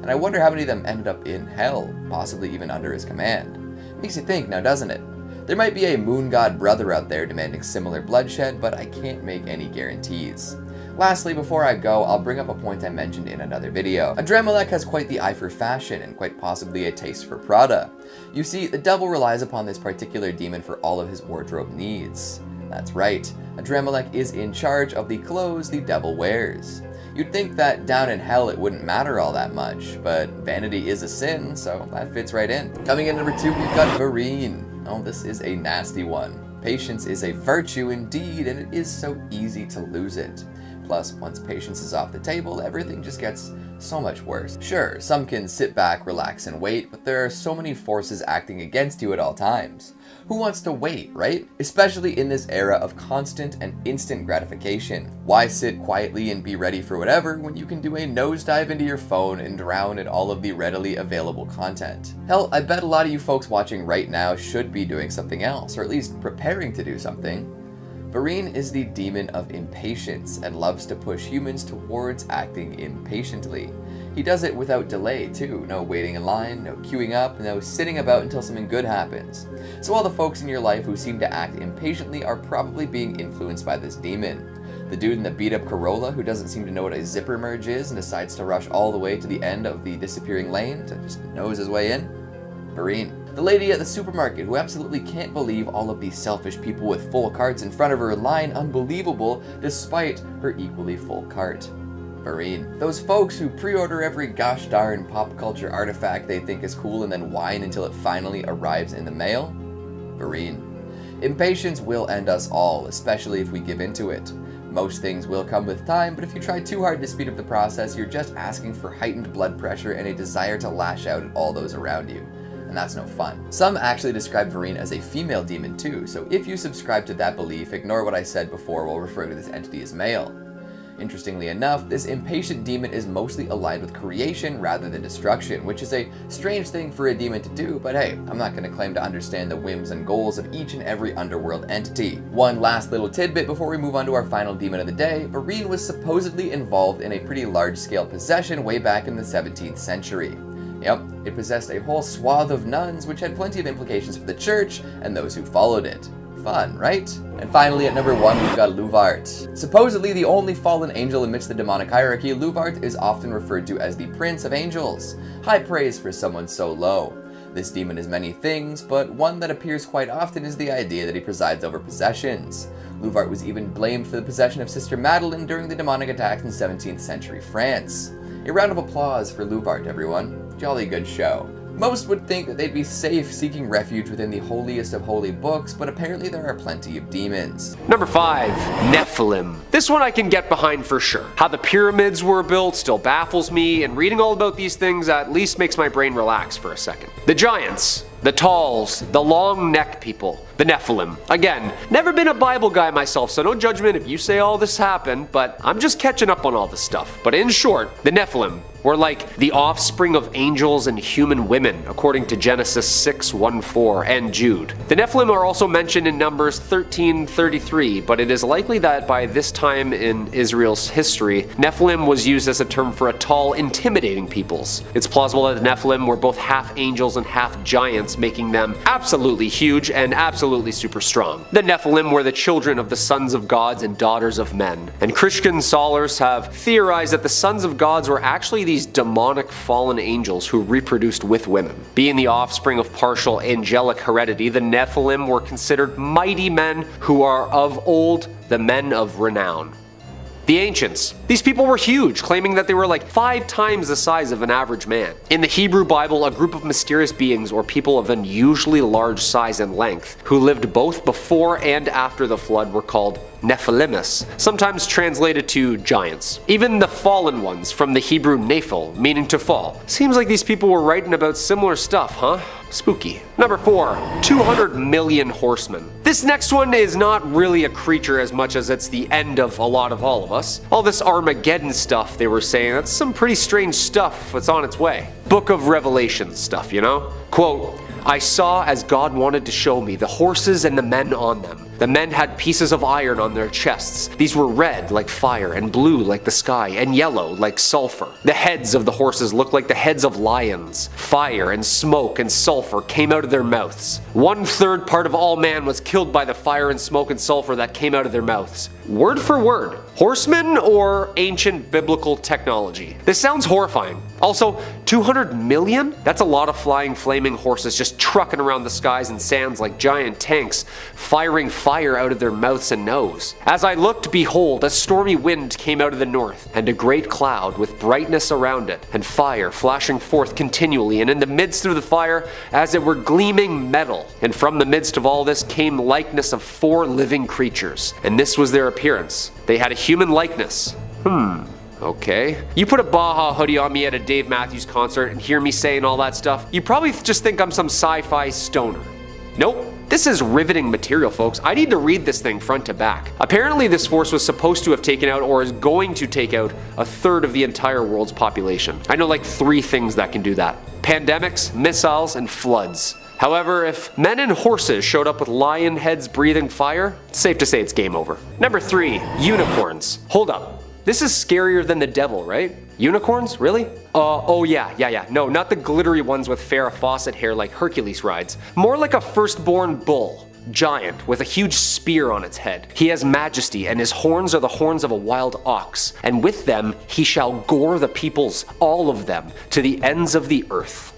And I wonder how many of them ended up in Hell, possibly even under his command. Makes you think now, doesn't it? There might be a moon god brother out there demanding similar bloodshed, but I can't make any guarantees. Lastly, before I go, I'll bring up a point I mentioned in another video. Adramelech has quite the eye for fashion and quite possibly a taste for Prada. You see, the devil relies upon this particular demon for all of his wardrobe needs. That's right, Adramelech is in charge of the clothes the devil wears. You'd think that down in hell it wouldn't matter all that much, but vanity is a sin, so that fits right in. Coming in number 2, we've got Varine. Oh, this is a nasty one. Patience is a virtue indeed, and it is so easy to lose it. Plus, once patience is off the table, everything just gets so much worse. Sure, some can sit back, relax, and wait, but there are so many forces acting against you at all times. Who wants to wait, right? Especially in this era of constant and instant gratification. Why sit quietly and be ready for whatever when you can do a nosedive into your phone and drown in all of the readily available content? Hell, I bet a lot of you folks watching right now should be doing something else, or at least preparing to do something. Varine is the demon of impatience and loves to push humans towards acting impatiently. He does it without delay too, no waiting in line, no queuing up, no sitting about until something good happens. So all the folks in your life who seem to act impatiently are probably being influenced by this demon. The dude in the beat up Corolla who doesn't seem to know what a zipper merge is and decides to rush all the way to the end of the disappearing lane to just nose his way in? Varine. The lady at the supermarket who absolutely can't believe all of these selfish people with full carts in front of her line unbelievable despite her equally full cart. Varine. Those folks who pre-order every gosh darn pop culture artifact they think is cool and then whine until it finally arrives in the mail. Varine. Impatience will end us all, especially if we give into it. Most things will come with time, but if you try too hard to speed up the process, you're just asking for heightened blood pressure and a desire to lash out at all those around you. And that's no fun. Some actually describe Varine as a female demon too, so if you subscribe to that belief, ignore what I said before while referring to this entity as male. Interestingly enough, this impatient demon is mostly aligned with creation rather than destruction, which is a strange thing for a demon to do, but hey, I'm not going to claim to understand the whims and goals of each and every underworld entity. One last little tidbit before we move on to our final demon of the day, Varine was supposedly involved in a pretty large-scale possession way back in the 17th century. Yep, it possessed a whole swath of nuns, which had plenty of implications for the church and those who followed it. Fun, right? And finally, at number 1, we've got Luvart. Supposedly the only fallen angel amidst the demonic hierarchy, Luvart is often referred to as the Prince of Angels. High praise for someone so low. This demon is many things, but one that appears quite often is the idea that he presides over possessions. Luvart was even blamed for the possession of Sister Madeleine during the demonic attacks in 17th century France. A round of applause for Luvart, everyone. Jolly good show. Most would think that they'd be safe seeking refuge within the holiest of holy books, but apparently there are plenty of demons. Number 5, Nephilim. This one I can get behind for sure. How the pyramids were built still baffles me, and reading all about these things at least makes my brain relax for a second. The giants, the talls, the long neck people, the Nephilim. Again, never been a Bible guy myself, so no judgment if you say all this happened, but I'm just catching up on all this stuff. But in short, the Nephilim were like the offspring of angels and human women, according to Genesis 6:1-4 and Jude. The Nephilim are also mentioned in Numbers 13:33, but it is likely that by this time in Israel's history, Nephilim was used as a term for a tall, intimidating peoples. It's plausible that the Nephilim were both half angels and half giants, making them absolutely huge and absolutely absolutely super strong. The Nephilim were the children of the sons of gods and daughters of men, and Christian scholars have theorized that the sons of gods were actually these demonic fallen angels who reproduced with women. Being the offspring of partial angelic heredity, the Nephilim were considered mighty men who are of old the men of renown. The ancients. These people were huge, claiming that they were like 5 times the size of an average man. In the Hebrew Bible, a group of mysterious beings or people of unusually large size and length who lived both before and after the flood were called Nephilimus, sometimes translated to giants. Even the fallen ones from the Hebrew Nephil, meaning to fall. Seems like these people were writing about similar stuff, huh? Spooky. Number 4, 200 million horsemen. This next one is not really a creature as much as it's the end of a lot of all of us. All this Armageddon stuff they were saying, that's some pretty strange stuff that's on its way. Book of Revelation stuff, you know? Quote, I saw as God wanted to show me the horses and the men on them. The men had pieces of iron on their chests. These were red like fire and blue like the sky and yellow like sulfur. The heads of the horses looked like the heads of lions. Fire and smoke and sulfur came out of their mouths. 1/3 part of all man was killed by the fire and smoke and sulfur that came out of their mouths. Word for word. Horsemen or ancient biblical technology? This sounds horrifying. Also, 200 million? That's a lot of flying flaming horses just trucking around the skies and sands like giant tanks, firing fire out of their mouths and nose. As I looked, behold, a stormy wind came out of the north, and a great cloud with brightness around it, and fire flashing forth continually, and in the midst of the fire, as it were gleaming metal. And from the midst of all this came likeness of 4 living creatures, and this was their appearance. They had a human likeness. Okay. You put a Baja hoodie on me at a Dave Matthews concert and hear me saying all that stuff, you probably just think I'm some sci-fi stoner. Nope. This is riveting material, folks. I need to read this thing front to back. Apparently this force was supposed to have taken out or is going to take out 1/3 of the entire world's population. I know like 3 things that can do that. Pandemics, missiles, and floods. However, if men and horses showed up with lion heads breathing fire, it's safe to say it's game over. Number 3, unicorns. Hold up. This is scarier than the devil, right? Unicorns? Really? Oh yeah. No, not the glittery ones with Farrah Fawcett hair like Hercules rides. More like a firstborn bull. Giant, with a huge spear on its head. He has majesty, and his horns are the horns of a wild ox. And with them he shall gore the peoples, all of them, to the ends of the earth.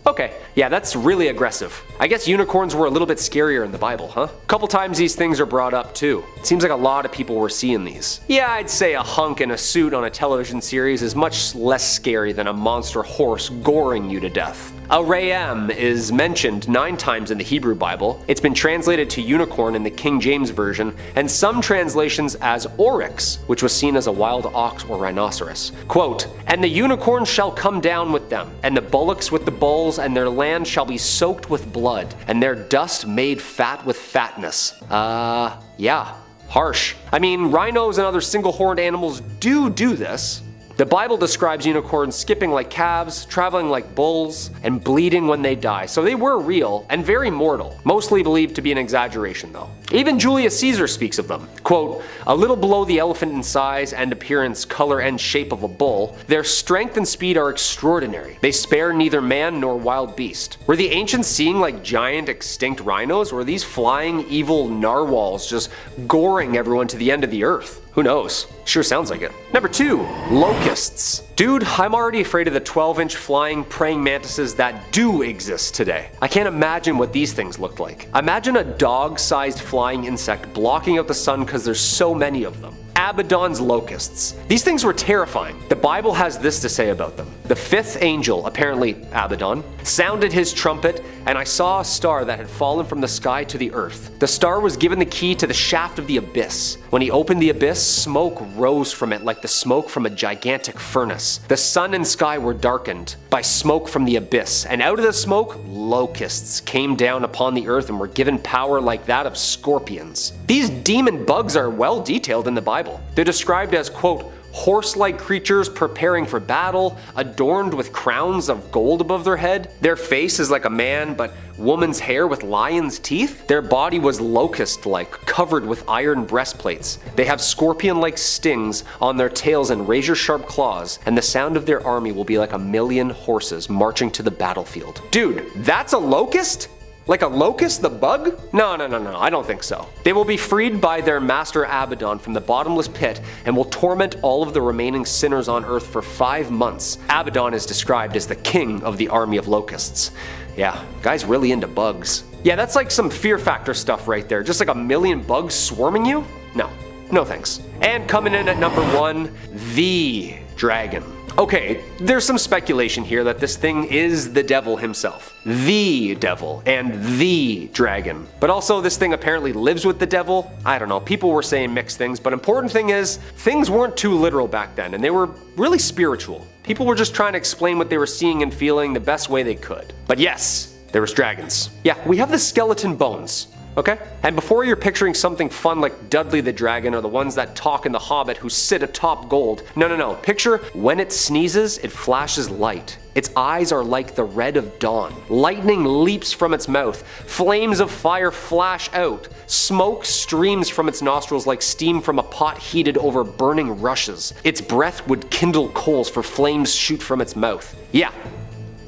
Okay, yeah, that's really aggressive. I guess unicorns were a little bit scarier in the Bible, huh? A couple times these things are brought up too. It seems like a lot of people were seeing these. Yeah, I'd say a hunk in a suit on a television series is much less scary than a monster horse goring you to death. A Rayam is mentioned 9 times in the Hebrew Bible. It's been translated to unicorn in the King James Version, and some translations as oryx, which was seen as a wild ox or rhinoceros. Quote, and the unicorn shall come down with them, and the bullocks with the bulls, and their land shall be soaked with blood, and their dust made fat with fatness. Yeah, harsh. I mean, rhinos and other single-horned animals do this. The Bible describes unicorns skipping like calves, traveling like bulls, and bleeding when they die, so they were real and very mortal, mostly believed to be an exaggeration though. Even Julius Caesar speaks of them. Quote, a little below the elephant in size and appearance, color, and shape of a bull, their strength and speed are extraordinary. They spare neither man nor wild beast. Were the ancients seeing like giant extinct rhinos, or were these flying evil narwhals just goring everyone to the end of the earth? Who knows? Sure sounds like it. Number 2, locusts. Dude, I'm already afraid of the 12-inch flying praying mantises that do exist today. I can't imagine what these things looked like. Imagine a dog-sized flying insect blocking out the sun because there's so many of them. Abdon's locusts. These things were terrifying. The Bible has this to say about them. The 5th angel, apparently Abdon, sounded his trumpet, and I saw a star that had fallen from the sky to the earth. The star was given the key to the shaft of the abyss. When he opened the abyss, smoke rose from it like the smoke from a gigantic furnace. The sun and sky were darkened by smoke from the abyss, and out of the smoke, locusts came down upon the earth and were given power like that of scorpions. These demon bugs are well detailed in the Bible. They're described as, quote, horse-like creatures preparing for battle, adorned with crowns of gold above their head. Their face is like a man, but woman's hair with lion's teeth. Their body was locust-like, covered with iron breastplates. They have scorpion-like stings on their tails and razor-sharp claws, and the sound of their army will be like 1,000,000 horses marching to the battlefield. Dude, that's a locust? Like a locust, the bug? No, I don't think so. They will be freed by their master Abdon from the bottomless pit and will torment all of the remaining sinners on Earth for 5 months. Abdon is described as the king of the army of locusts. Yeah, guy's really into bugs. Yeah, that's like some Fear Factor stuff right there. Just like a million bugs swarming you? No thanks. And coming in at number 1, the dragon. Okay, there's some speculation here that this thing is the devil himself. The devil and the dragon. But also this thing apparently lives with the devil. I don't know, people were saying mixed things, but important thing is, things weren't too literal back then, and they were really spiritual. People were just trying to explain what they were seeing and feeling the best way they could. But yes, there was dragons. Yeah, we have the skeleton bones. Okay? And before you're picturing something fun like Dudley the Dragon or the ones that talk in The Hobbit who sit atop gold, no. Picture when it sneezes, it flashes light. Its eyes are like the red of dawn. Lightning leaps from its mouth. Flames of fire flash out. Smoke streams from its nostrils like steam from a pot heated over burning rushes. Its breath would kindle coals, for flames shoot from its mouth. Yeah,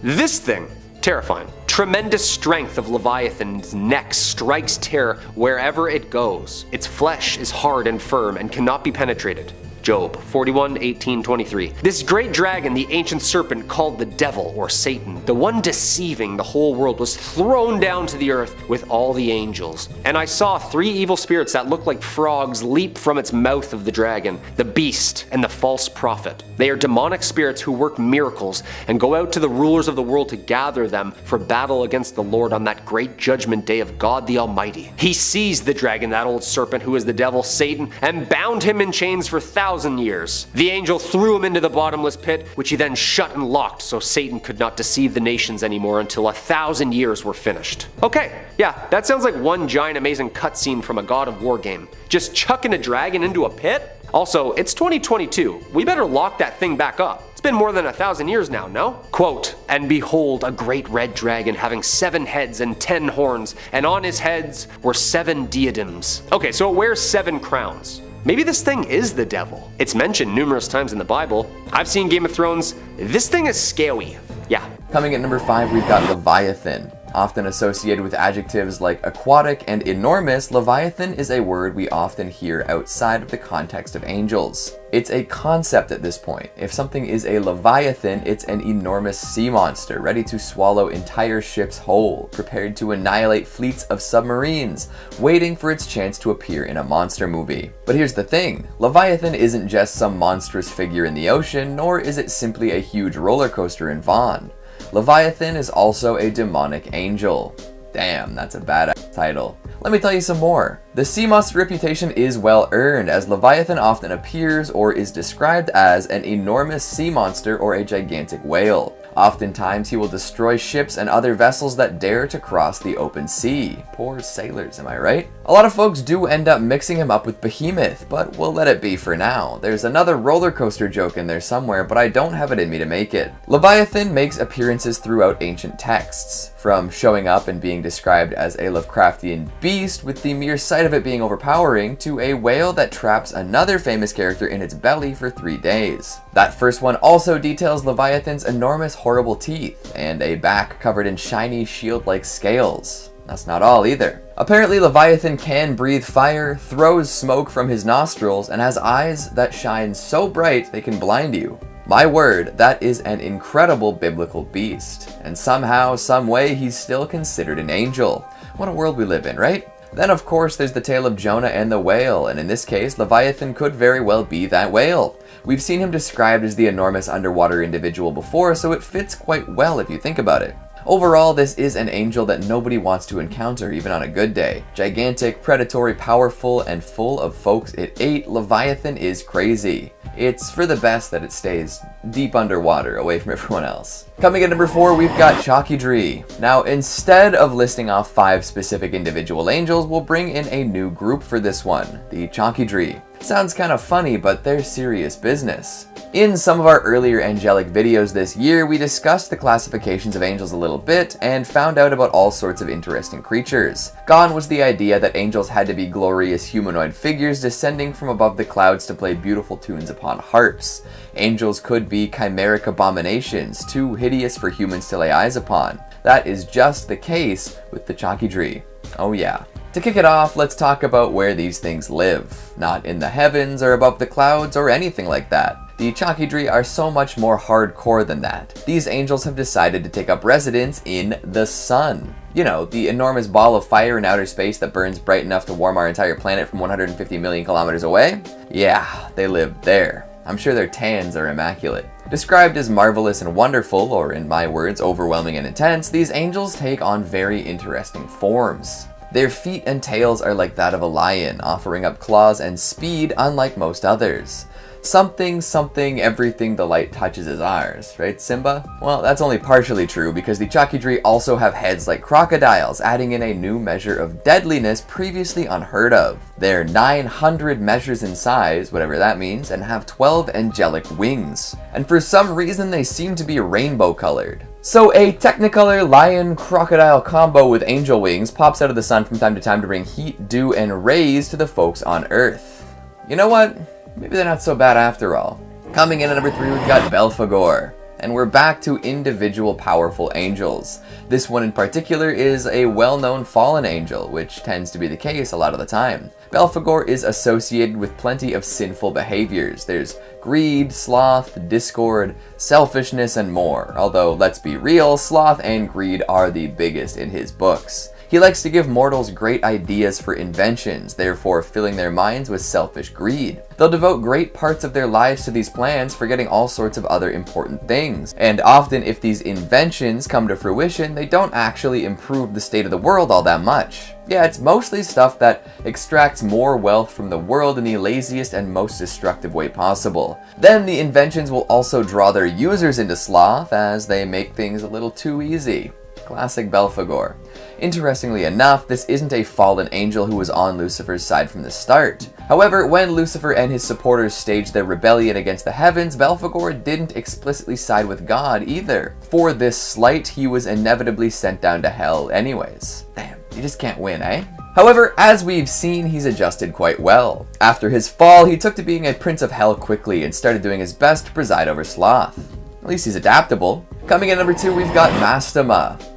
this thing. Terrifying. Tremendous strength of Leviathan's neck strikes terror wherever it goes. Its flesh is hard and firm and cannot be penetrated. Job 41:18-23. This great dragon, the ancient serpent called the devil or Satan, the one deceiving the whole world, was thrown down to the earth with all the angels. And I saw 3 evil spirits that looked like frogs leap from its mouth of the dragon, the beast and the false prophet. They are demonic spirits who work miracles and go out to the rulers of the world to gather them for battle against the Lord on that great judgment day of God the Almighty. He seized the dragon, that old serpent who is the devil, Satan, and bound him in chains for 1,000 years. The angel threw him into the bottomless pit, which he then shut and locked so Satan could not deceive the nations anymore until 1,000 years were finished. Okay, yeah, that sounds like one giant amazing cutscene from a God of War game. Just chucking a dragon into a pit? Also, it's 2022. We better lock that thing back up. It's been more than 1,000 years now, no? Quote, and behold, a great red dragon having 7 heads and 10 horns, and on his heads were 7 diadems. Okay, so it wears 7 crowns. Maybe this thing is the devil. It's mentioned numerous times in the Bible. I've seen Game of Thrones. This thing is scary. Yeah. Coming at number 5, we've got Leviathan. Often associated with adjectives like aquatic and enormous, Leviathan is a word we often hear outside of the context of angels. It's a concept at this point. If something is a Leviathan, it's an enormous sea monster, ready to swallow entire ships whole, prepared to annihilate fleets of submarines, waiting for its chance to appear in a monster movie. But here's the thing, Leviathan isn't just some monstrous figure in the ocean, nor is it simply a huge roller coaster in Vaughn. Leviathan is also a demonic angel. Damn, that's a badass title. Let me tell you some more. The sea monster reputation is well earned, as Leviathan often appears or is described as an enormous sea monster or a gigantic whale. Oftentimes he will destroy ships and other vessels that dare to cross the open sea. Poor sailors, am I right? A lot of folks do end up mixing him up with Behemoth, but we'll let it be for now. There's another roller coaster joke in there somewhere, but I don't have it in me to make it. Leviathan makes appearances throughout ancient texts, from showing up and being described as a Lovecraftian beast with the mere sight of it being overpowering, to a whale that traps another famous character in its belly for 3 days. That first one also details Leviathan's enormous horrible teeth, and a back covered in shiny shield-like scales. That's not all either. Apparently Leviathan can breathe fire, throws smoke from his nostrils, and has eyes that shine so bright they can blind you. My word, that is an incredible biblical beast. And somehow, some way, he's still considered an angel. What a world we live in, right? Then of course there's the tale of Jonah and the whale, and in this case, Leviathan could very well be that whale. We've seen him described as the enormous underwater individual before, so it fits quite well if you think about it. Overall, this is an angel that nobody wants to encounter, even on a good day. Gigantic, predatory, powerful, and full of folks it ate, Leviathan is crazy. It's for the best that it stays deep underwater, away from everyone else. Coming at number 4, we've got Chakydree. Now, instead of listing off 5 specific individual angels, we'll bring in a new group for this one, the Chakydree. Sounds kind of funny, but they're serious business. In some of our earlier angelic videos this year, we discussed the classifications of angels a little bit and found out about all sorts of interesting creatures. Gone was the idea that angels had to be glorious humanoid figures descending from above the clouds to play beautiful tunes upon harps. Angels could be chimeric abominations, too hideous for humans to lay eyes upon. that is just the case with the Chakydree. Oh yeah. To kick it off, let's talk about where these things live. Not in the heavens or above the clouds or anything like that. The Chakydree are so much more hardcore than that. These angels have decided to take up residence in the sun. You know, the enormous ball of fire in outer space that burns bright enough to warm our entire planet from 150 million kilometers away? Yeah, they live there. I'm sure their tans are immaculate. Described as marvelous and wonderful, or in my words, overwhelming and intense, these angels take on very interesting forms. Their feet and tails are like that of a lion, offering up claws and speed unlike most others. Something, everything the light touches is ours, right, Simba? Well, that's only partially true because the Chakydree also have heads like crocodiles, adding in a new measure of deadliness previously unheard of. They're 900 measures in size, whatever that means, and have 12 angelic wings. And for some reason, they seem to be rainbow colored. So a Technicolor lion-crocodile combo with angel wings pops out of the sun from time to time to bring heat, dew, and rays to the folks on Earth. You know what? Maybe they're not so bad after all. Coming in at number 3, we've got Bagore. And we're back to individual powerful angels. This one in particular is a well-known fallen angel, which tends to be the case a lot of the time. Bagore is associated with plenty of sinful behaviors. There's greed, sloth, discord, selfishness, and more. Although, let's be real, sloth and greed are the biggest in his books. He likes to give mortals great ideas for inventions, therefore filling their minds with selfish greed. They'll devote great parts of their lives to these plans, forgetting all sorts of other important things. And often, if these inventions come to fruition, they don't actually improve the state of the world all that much. Yeah, it's mostly stuff that extracts more wealth from the world in the laziest and most destructive way possible. Then the inventions will also draw their users into sloth as they make things a little too easy. Classic Bagore. Interestingly enough, this isn't a fallen angel who was on Lucifer's side from the start. However, when Lucifer and his supporters staged their rebellion against the heavens, Bagore didn't explicitly side with God either. For this slight, he was inevitably sent down to hell anyways. Damn, you just can't win, eh? However, as we've seen, he's adjusted quite well. After his fall, he took to being a prince of hell quickly and started doing his best to preside over sloth. At least he's adaptable. Coming in number 2, we've got Masta.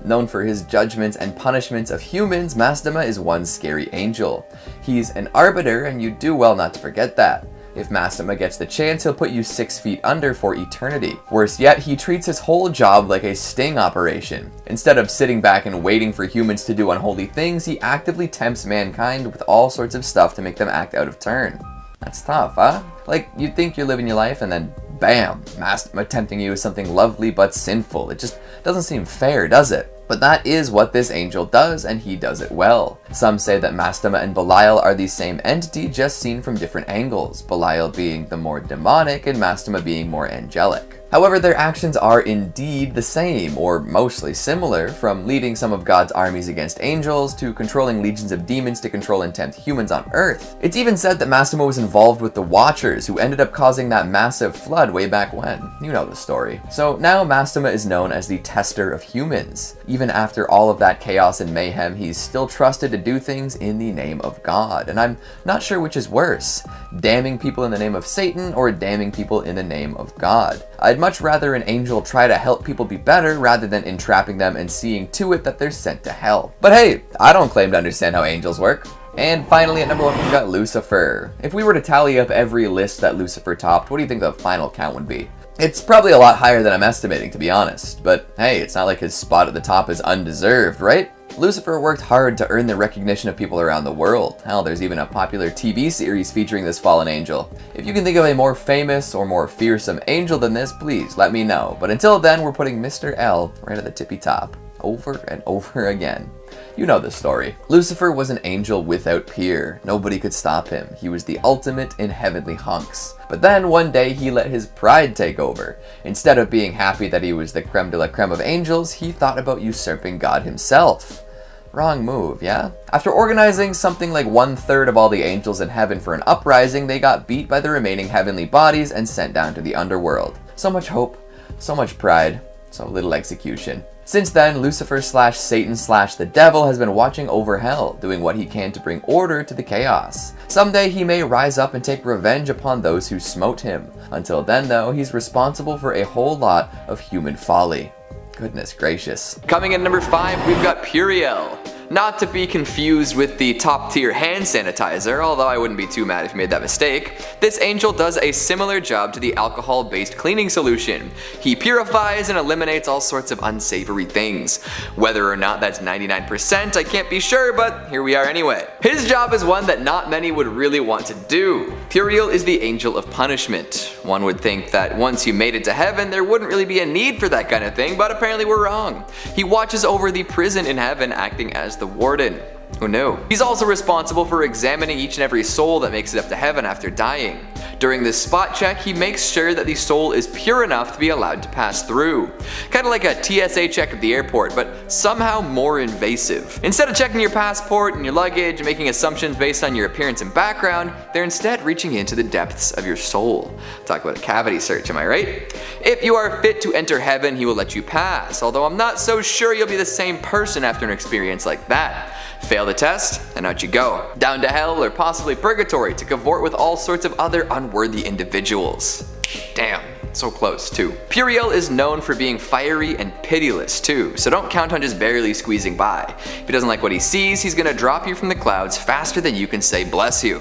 Known for his judgments and punishments of humans, Masta is one scary angel. He's an arbiter, and you do well not to forget that. If Masta gets the chance, he'll put you 6 feet under for eternity. Worse yet, he treats his whole job like a sting operation. Instead of sitting back and waiting for humans to do unholy things, he actively tempts mankind with all sorts of stuff to make them act out of turn. That's tough, huh? Like, you'd think you're living your life and then bam, Masta tempting you with something lovely but sinful. It just doesn't seem fair, does it? But that is what this angel does, and he does it well. Some say that Masta and Belial are the same entity, just seen from different angles, Belial being the more demonic and Masta being more angelic. However, their actions are indeed the same, or mostly similar, from leading some of God's armies against angels, to controlling legions of demons to control and tempt humans on Earth. It's even said that Masta was involved with the Watchers, who ended up causing that massive flood way back when. You know the story. So now Masta is known as the tester of humans. Even after all of that chaos and mayhem, he's still trusted to do things in the name of God. And I'm not sure which is worse, damning people in the name of Satan or damning people in the name of God. I'd much rather an angel try to help people be better rather than entrapping them and seeing to it that they're sent to hell. But hey, I don't claim to understand how angels work. And finally, at number 1, we've got Lucifer. If we were to tally up every list that Lucifer topped, what do you think the final count would be? It's probably a lot higher than I'm estimating, to be honest. But hey, it's not like his spot at the top is undeserved, right? Lucifer worked hard to earn the recognition of people around the world. Hell, there's even a popular TV series featuring this fallen angel. If you can think of a more famous or more fearsome angel than this, please let me know. But until then, we're putting Mr. L right at the tippy top, over and over again. You know the story. Lucifer was an angel without peer. Nobody could stop him. He was the ultimate in heavenly hunks. But then one day he let his pride take over. Instead of being happy that he was the creme de la creme of angels, he thought about usurping God himself. Wrong move, yeah? After organizing something like 1/3 of all the angels in heaven for an uprising, they got beat by the remaining heavenly bodies and sent down to the underworld. So much hope, so much pride, so little execution. Since then, Lucifer / Satan / the devil has been watching over hell, doing what he can to bring order to the chaos. Someday he may rise up and take revenge upon those who smote him. Until then though, he's responsible for a whole lot of human folly. Goodness gracious. Coming in number 5, we've got Puriel. Not to be confused with the top tier hand sanitizer, although I wouldn't be too mad if you made that mistake. This angel does a similar job to the alcohol-based cleaning solution. He purifies and eliminates all sorts of unsavory things. Whether or not that's 99%, I can't be sure, but here we are anyway. His job is one that not many would really want to do. Puriel is the angel of punishment. One would think that once you made it to heaven, there wouldn't really be a need for that kind of thing, but apparently we're wrong. He watches over the prison in heaven, acting as the warden. Who knew? He's also responsible for examining each and every soul that makes it up to heaven after dying. During this spot check, he makes sure that the soul is pure enough to be allowed to pass through. Kinda like a TSA check at the airport, but somehow more invasive. Instead of checking your passport and your luggage and making assumptions based on your appearance and background, they're instead reaching into the depths of your soul. Talk about a cavity search, am I right? If you are fit to enter heaven, he will let you pass, although I'm not so sure you'll be the same person after an experience like that. Fail the test, and out you go. Down to hell or possibly purgatory to cavort with all sorts of other unworthy individuals. Damn, so close too. Puriel is known for being fiery and pitiless too, so don't count on just barely squeezing by. If he doesn't like what he sees, he's gonna drop you from the clouds faster than you can say bless you.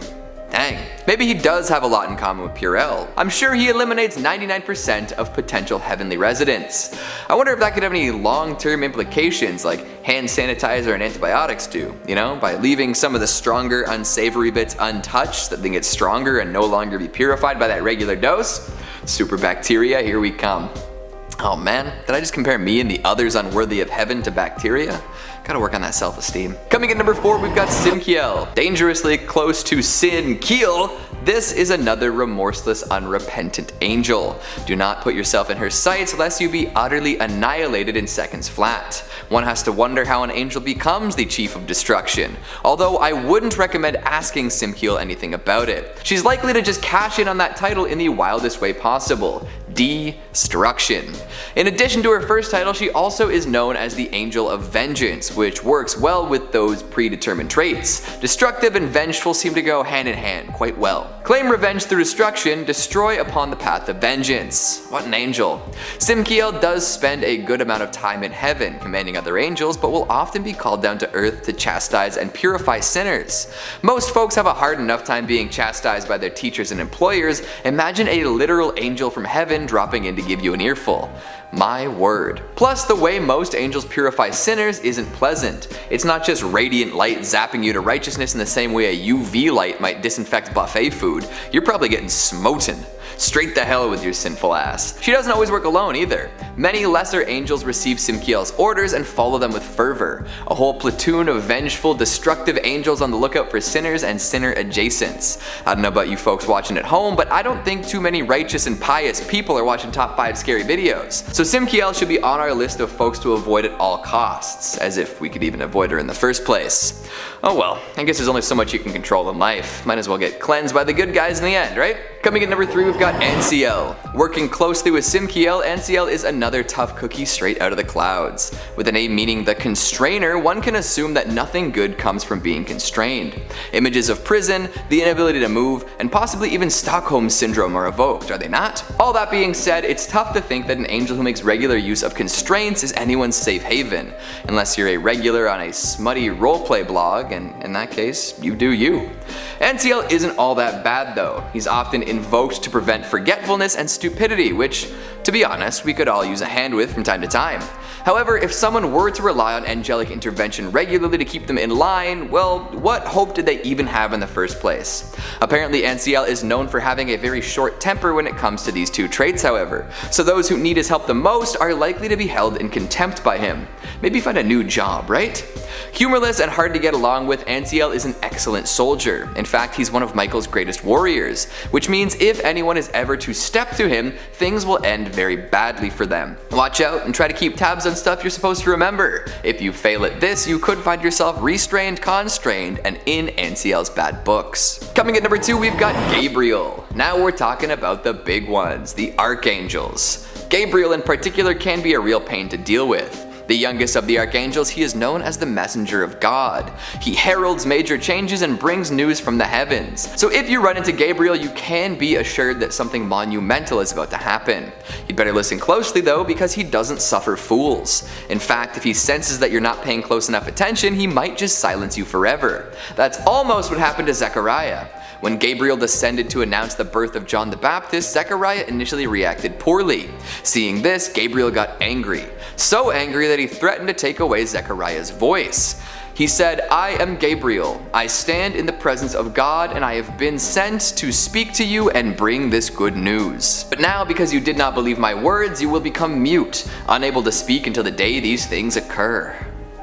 Dang. Maybe he does have a lot in common with Puriel. I'm sure he eliminates 99% of potential heavenly residents. I wonder if that could have any long-term implications like hand sanitizer and antibiotics do, you know, by leaving some of the stronger unsavory bits untouched so that they get stronger and no longer be purified by that regular dose. Super bacteria, here we come. Oh man, did I just compare me and the others unworthy of heaven to bacteria? Gotta work on that self-esteem. Coming in number 4, we've got Simkiel. Dangerously close to Sin Kiel, this is another remorseless, unrepentant angel. Do not put yourself in her sights lest you be utterly annihilated in seconds flat. One has to wonder how an angel becomes the chief of destruction, although I wouldn't recommend asking Simkiel anything about it. She's likely to just cash in on that title in the wildest way possible. Destruction. In addition to her first title, she also is known as the Angel of Vengeance, which works well with those predetermined traits. Destructive and vengeful seem to go hand in hand quite well. Claim revenge through destruction, destroy upon the path of vengeance. What an angel. Simkiel does spend a good amount of time in heaven commanding other angels, but will often be called down to earth to chastise and purify sinners. Most folks have a hard enough time being chastised by their teachers and employers. Imagine a literal angel from heaven dropping in to give you an earful. My word. Plus, the way most angels purify sinners isn't pleasant. It's not just radiant light zapping you to righteousness in the same way a UV light might disinfect buffet food. You're probably getting smoten. Straight to hell with your sinful ass. She doesn't always work alone either. Many lesser angels receive Simkiel's orders and follow them with fervor. A whole platoon of vengeful, destructive angels on the lookout for sinners and sinner adjacents. I don't know about you folks watching at home, but I don't think too many righteous and pious people are watching top 5 scary videos. So Simkiel should be on our list of folks to avoid at all costs, as if we could even avoid her in the first place. Oh well, I guess there's only so much you can control in life. Might as well get cleansed by the good guys in the end, right? Coming in number 3, we've got Ansiel. Working closely with Simkiel, Ansiel is another tough cookie straight out of the clouds. With a name meaning the constrainer, one can assume that nothing good comes from being constrained. Images of prison, the inability to move, and possibly even Stockholm Syndrome are evoked, are they not? All that being said, it's tough to think that an angel who makes regular use of constraints is anyone's safe haven, unless you're a regular on a smutty roleplay blog, and in that case, you do you. Ansiel isn't all that bad though. He's often invoked to prevent forgetfulness and stupidity, which, to be honest, we could all use a hand with from time to time. However, if someone were to rely on angelic intervention regularly to keep them in line, well, what hope did they even have in the first place? Apparently Ansiel is known for having a very short temper when it comes to these two traits, however, so those who need his help the most are likely to be held in contempt by him. Maybe find a new job, right? Humorless and hard to get along with, Ansiel is an excellent soldier. In fact, he's one of Michael's greatest warriors, which means if anyone is ever to step to him, things will end very badly for them. Watch out and try to keep tabs on stuff you're supposed to remember. If you fail at this, you could find yourself restrained, constrained, and in Ansiel's bad books. Coming at number 2, we've got Gabriel. Now we're talking about the big ones, the archangels. Gabriel in particular can be a real pain to deal with. The youngest of the archangels, he is known as the messenger of God. He heralds major changes and brings news from the heavens. So if you run into Gabriel, you can be assured that something monumental is about to happen. You'd better listen closely though, because he doesn't suffer fools. In fact, if he senses that you're not paying close enough attention, he might just silence you forever. That's almost what happened to Zechariah. When Gabriel descended to announce the birth of John the Baptist, Zechariah initially reacted poorly. Seeing this, Gabriel got angry. So angry that he threatened to take away Zechariah's voice. He said, "I am Gabriel. I stand in the presence of God, and I have been sent to speak to you and bring this good news. But now, because you did not believe my words, you will become mute, unable to speak until the day these things occur."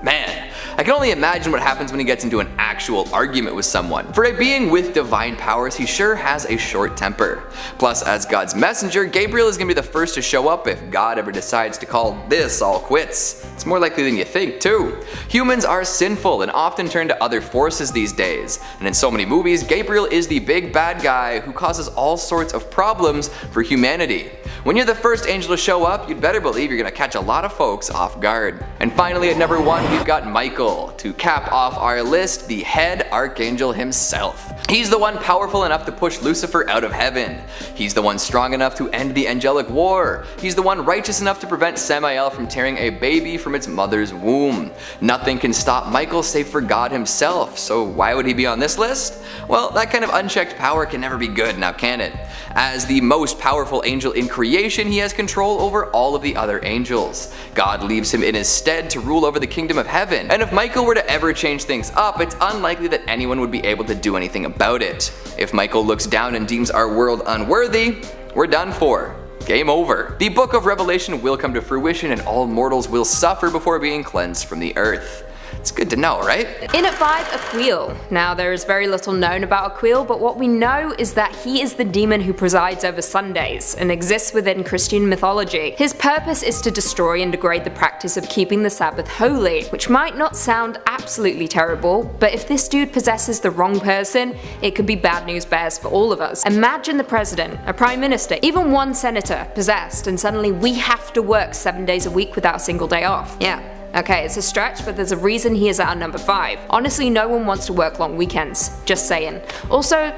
Man, I can only imagine what happens when he gets into an actual argument with someone. For a being with divine powers, he sure has a short temper. Plus, as God's messenger, Gabriel is going to be the first to show up if God ever decides to call this all quits. It's more likely than you think, too. Humans are sinful and often turn to other forces these days, and in so many movies, Gabriel is the big bad guy who causes all sorts of problems for humanity. When you're the first angel to show up, you'd better believe you're going to catch a lot of folks off guard. And finally, at number 1, we've got Michael. To cap off our list, the head archangel himself. He's the one powerful enough to push Lucifer out of heaven. He's the one strong enough to end the angelic war. He's the one righteous enough to prevent Samael from tearing a baby from its mother's womb. Nothing can stop Michael save for God himself, so why would he be on this list? Well, that kind of unchecked power can never be good, now can it? As the most powerful angel in creation, he has control over all of the other angels. God leaves him in his stead to rule over the kingdom of heaven, and if Michael were to ever change things up, it's unlikely that anyone would be able to do anything about it. If Michael looks down and deems our world unworthy, we're done for. Game over. The book of Revelation will come to fruition and all mortals will suffer before being cleansed from the earth. It's good to know, right? In at 5, Aquil. Now, there is very little known about Aquil, but what we know is that he is the demon who presides over Sundays and exists within Christian mythology. His purpose is to destroy and degrade the practice of keeping the Sabbath holy, which might not sound absolutely terrible, but if this dude possesses the wrong person, it could be bad news bears for all of us. Imagine the president, a prime minister, even one senator possessed, and suddenly we have to work 7 days a week without a single day off. Yeah. Okay, it's a stretch, but there's a reason he is at our number 5. Honestly, no one wants to work long weekends. Just saying. Also,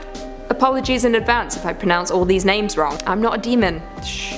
apologies in advance if I pronounce all these names wrong. I'm not a demon. Shh.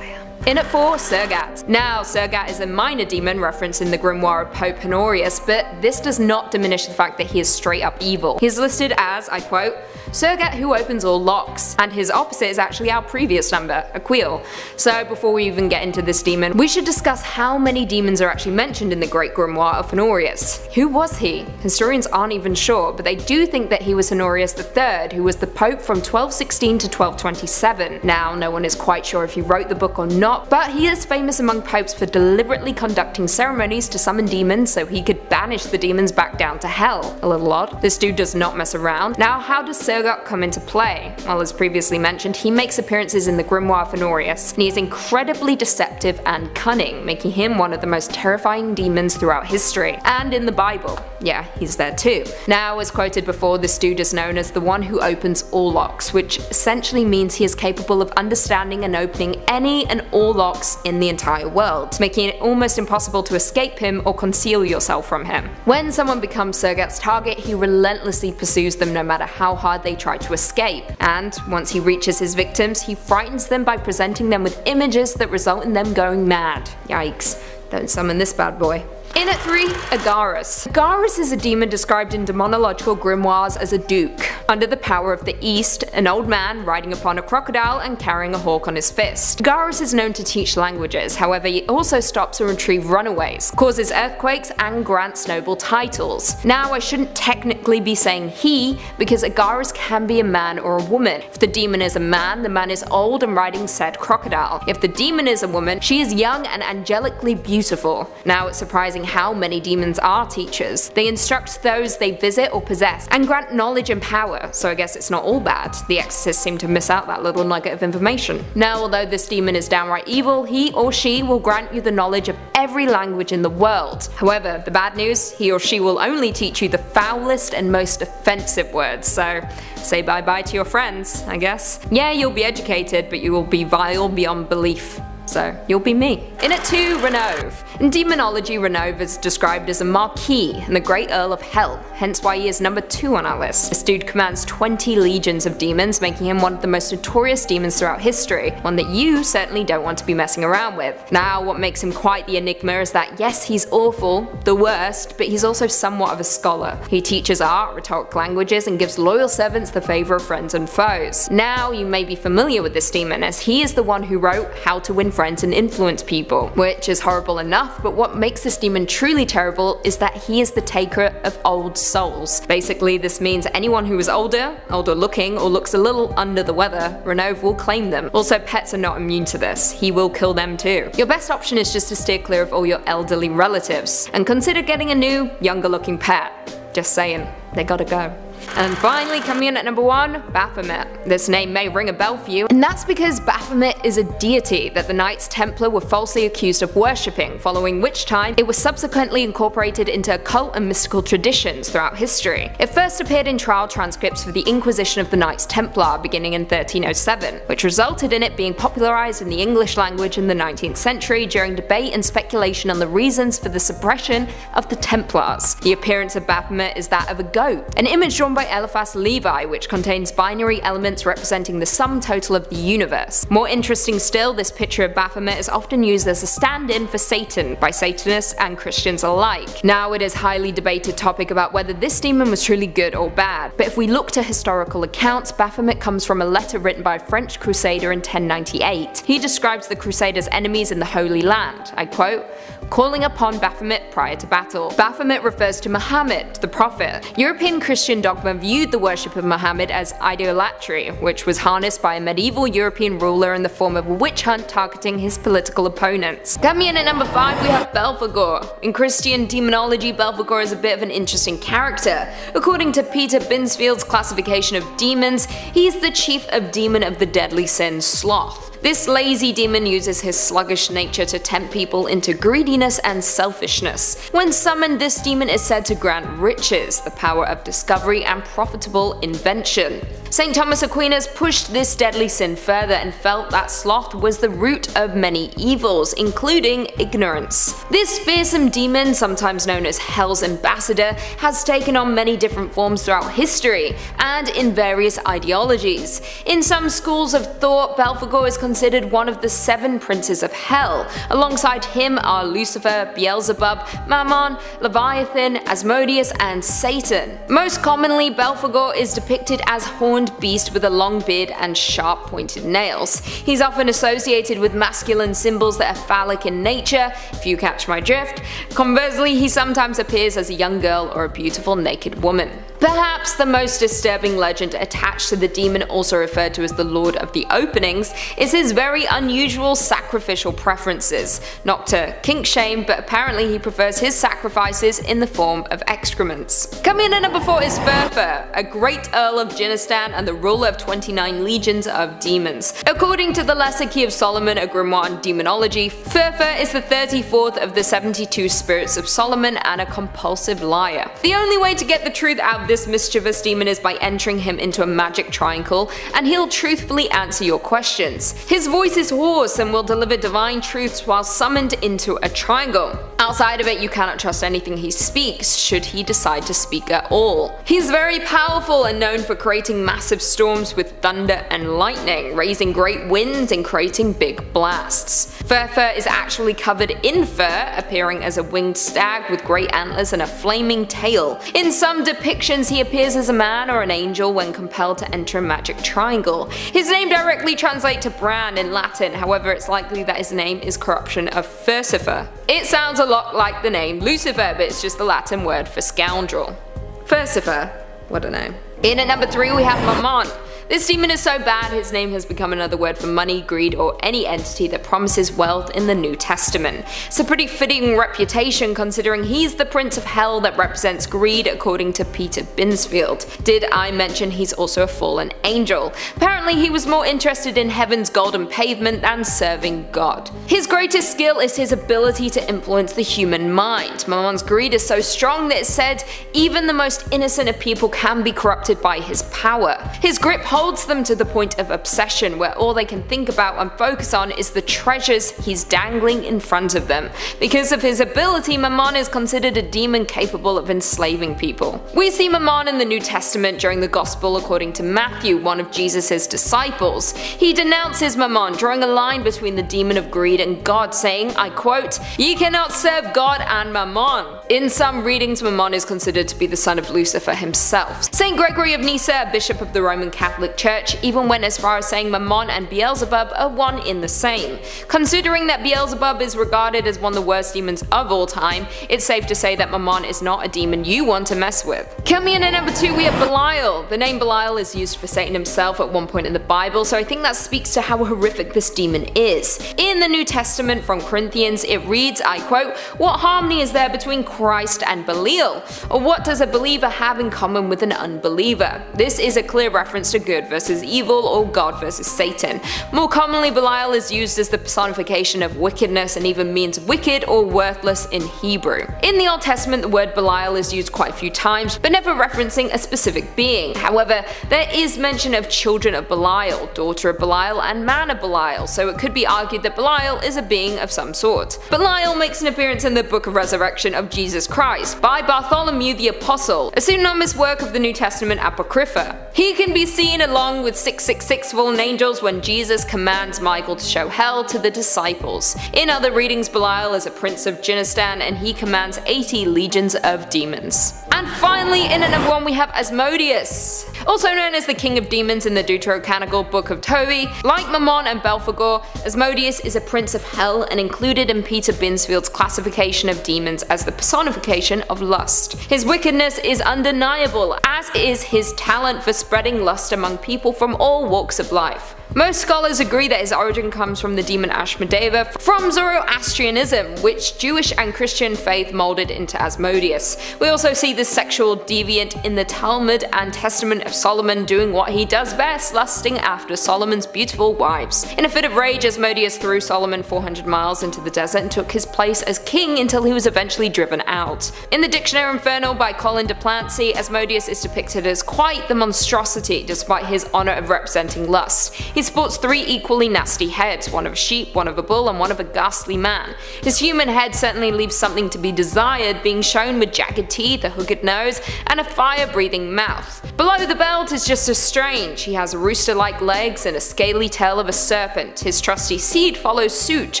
In at 4, Sergat. Now, Sergat is a minor demon referenced in the grimoire of Pope Honorius, but this does not diminish the fact that he is straight up evil. He is listed as, I quote, Sergat who opens all locks, and his opposite is actually our previous number, Aquil. So before we even get into this demon, we should discuss how many demons are actually mentioned in the Great Grimoire of Honorius. Who was he? Historians aren't even sure, but they do think that he was Honorius III, who was the Pope from 1216 to 1227. Now, no one is quite sure if he wrote the book or not, but he is famous among popes for deliberately conducting ceremonies to summon demons so he could banish the demons back down to hell. A little odd. This dude does not mess around. Now, how does Sergat come into play? Well, as previously mentioned, he makes appearances in the Grimoire of Honorius, and he is incredibly deceptive and cunning, making him one of the most terrifying demons throughout history. And in the Bible. Yeah, he's there too. Now, as quoted before, this dude is known as the one who opens all locks, which essentially means he is capable of understanding and opening any and all locks in the entire world, making it almost impossible to escape him or conceal yourself from him. When someone becomes Sergat's target, he relentlessly pursues them no matter how hard they try to escape, and once he reaches his victims, he frightens them by presenting them with images that result in them going mad. Yikes, don't summon this bad boy. In at 3, Agarus. Agarus is a demon described in demonological grimoires as a duke. Under the power of the East, an old man riding upon a crocodile and carrying a hawk on his fist. Agarus is known to teach languages, however he also stops and retrieves runaways, causes earthquakes and grants noble titles. Now I shouldn't technically be saying he, because Agarus can be a man or a woman. If the demon is a man, the man is old and riding said crocodile. If the demon is a woman, she is young and angelically beautiful. Now it's surprising how many demons are teachers. They instruct those they visit or possess, and grant knowledge and power, so I guess it's not all bad. The exorcists seem to miss out that little nugget of information. Now, although this demon is downright evil, he or she will grant you the knowledge of every language in the world. However, the bad news, he or she will only teach you the foulest and most offensive words, so say bye bye to your friends, I guess. Yeah, you'll be educated, but you will be vile beyond belief. So you'll be me. In at 2, Renove. In demonology, Renove is described as a Marquis and the Great Earl of Hell, hence why he is number 2 on our list. This dude commands 20 legions of demons, making him one of the most notorious demons throughout history, one that you certainly don't want to be messing around with. Now, what makes him quite the enigma is that yes, he's awful, the worst, but he's also somewhat of a scholar. He teaches art, rhetoric languages, and gives loyal servants the favor of friends and foes. Now, you may be familiar with this demon, as he is the one who wrote How to Win Friends and Influence People, which is horrible enough, but what makes this demon truly terrible is that he is the taker of old souls. Basically, this means anyone who is older looking, or looks a little under the weather, Renove will claim them. Also, pets are not immune to this. He will kill them too. Your best option is just to steer clear of all your elderly relatives, and consider getting a new, younger looking pet. Just saying, they gotta go. And finally, coming in at number 1, Baphomet. This name may ring a bell for you, and that's because Baphomet is a deity that the Knights Templar were falsely accused of worshipping, following which time it was subsequently incorporated into occult and mystical traditions throughout history. It first appeared in trial transcripts for the Inquisition of the Knights Templar beginning in 1307, which resulted in it being popularized in the English language in the 19th century during debate and speculation on the reasons for the suppression of the Templars. The appearance of Baphomet is that of a goat, an image drawn by Eliphas Levi, which contains binary elements representing the sum total of the universe. More interesting still, this picture of Baphomet is often used as a stand-in for Satan by Satanists and Christians alike. Now, it is a highly debated topic about whether this demon was truly good or bad, but if we look to historical accounts, Baphomet comes from a letter written by a French crusader in 1098. He describes the crusaders' enemies in the Holy Land, I quote, calling upon Baphomet prior to battle. Baphomet refers to Muhammad, the prophet. European Christian dogma viewed the worship of Muhammad as idolatry, which was harnessed by a medieval European ruler in the form of a witch hunt targeting his political opponents. Coming in at number 5, we have Belphegor. In Christian demonology, Belphegor is a bit of an interesting character. According to Peter Binsfield's classification of demons, he is the chief of demon of the deadly sin, sloth. This lazy demon uses his sluggish nature to tempt people into greediness and selfishness. When summoned, this demon is said to grant riches, the power of discovery and profitable invention. St. Thomas Aquinas pushed this deadly sin further and felt that sloth was the root of many evils, including ignorance. This fearsome demon, sometimes known as Hell's Ambassador, has taken on many different forms throughout history and in various ideologies. In some schools of thought, Belphegor is considered one of the 7 princes of hell. Alongside him are Lucifer, Beelzebub, Mammon, Leviathan, Asmodius, and Satan. Most commonly, Belphegor is depicted as horned beast with a long beard and sharp pointed nails. He's often associated with masculine symbols that are phallic in nature, if you catch my drift. Conversely, he sometimes appears as a young girl or a beautiful naked woman. Perhaps the most disturbing legend attached to the demon, also referred to as the Lord of the Openings, is his very unusual sacrificial preferences. Not to kink shame, but apparently he prefers his sacrifices in the form of excrements. Coming in at number 4 is Furfur, a great Earl of Jinistan and the ruler of 29 legions of demons. According to the Lesser Key of Solomon, a grimoire in demonology, Furfur is the 34th of the 72 spirits of Solomon and a compulsive liar. The only way to get the truth out of this mischievous demon is by entering him into a magic triangle, and he'll truthfully answer your questions. His voice is hoarse and will deliver divine truths while summoned into a triangle. Outside of it, you cannot trust anything he speaks, should he decide to speak at all. He's very powerful and known for creating massive storms with thunder and lightning, raising great winds and creating big blasts. Furfur is actually covered in fur, appearing as a winged stag with great antlers and a flaming tail. In some depictions, he appears as a man or an angel when compelled to enter a magic triangle. His name directly translates to brand in Latin, however it's likely that his name is corruption of Furcifer. It sounds a lot like the name Lucifer, but it's just the Latin word for scoundrel. Furcifer, what a name. In at number 3 we have Mammon. This demon is so bad his name has become another word for money, greed, or any entity that promises wealth in the New Testament. It's a pretty fitting reputation considering he's the prince of hell that represents greed according to Peter Binsfield. Did I mention he's also a fallen angel? Apparently he was more interested in heaven's golden pavement than serving God. His greatest skill is his ability to influence the human mind. Mammon's greed is so strong that it's said even the most innocent of people can be corrupted by his power. His grip holds them to the point of obsession, where all they can think about and focus on is the treasures he's dangling in front of them. Because of his ability, Mammon is considered a demon capable of enslaving people. We see Mammon in the New Testament during the Gospel according to Matthew, one of Jesus' disciples. He denounces Mammon, drawing a line between the demon of greed and God, saying, I quote, "Ye cannot serve God and Mammon." In some readings, Mammon is considered to be the son of Lucifer himself. Saint Gregory of Nyssa, a bishop of the Roman Catholic Church, even went as far as saying Mammon and Beelzebub are one in the same. Considering that Beelzebub is regarded as one of the worst demons of all time, it's safe to say that Mammon is not a demon you want to mess with. Coming in at number 2, we have Belial. The name Belial is used for Satan himself at one point in the Bible, so I think that speaks to how horrific this demon is. In the New Testament from Corinthians, it reads, I quote, "What harmony is there between Christ and Belial? Or what does a believer have in common with an unbeliever?" This is a clear reference to good versus evil or God versus Satan. More commonly, Belial is used as the personification of wickedness and even means wicked or worthless in Hebrew. In the Old Testament, the word Belial is used quite a few times, but never referencing a specific being. However, there is mention of children of Belial, daughter of Belial, and man of Belial, so it could be argued that Belial is a being of some sort. Belial makes an appearance in the Book of Resurrection of Jesus Christ by Bartholomew the Apostle, a pseudonymous work of the New Testament Apocrypha. He can be seen along with 666 fallen angels when Jesus commands Michael to show hell to the disciples. In other readings, Belial is a prince of Jinnistan and he commands 80 legions of demons. And finally, in at number 1 we have Asmodius. Also known as the King of Demons in the Deuterocanonical Book of Tobit, like Mammon and Belphegor, Asmodius is a prince of hell and included in Peter Binsfield's classification of demons as the personification of lust. His wickedness is undeniable, as is his talent for spreading lust among people from all walks of life. Most scholars agree that his origin comes from the demon Ashmedeva from Zoroastrianism, which Jewish and Christian faith molded into Asmodius. We also see this sexual deviant in the Talmud and Testament of Solomon doing what he does best, lusting after Solomon's beautiful wives. In a fit of rage, Asmodius threw Solomon 400 miles into the desert and took his place as king until he was eventually driven out. In the Dictionary Infernal by Colin de Plancy, Asmodius is depicted as quite the monstrosity despite his honor of representing lust. He sports 3 equally nasty heads, one of a sheep, one of a bull, and one of a ghastly man. His human head certainly leaves something to be desired, being shown with jagged teeth, a hooked nose, and a fire-breathing mouth. Below the belt is just as strange. He has rooster-like legs and a scaly tail of a serpent. His trusty seed follows suit,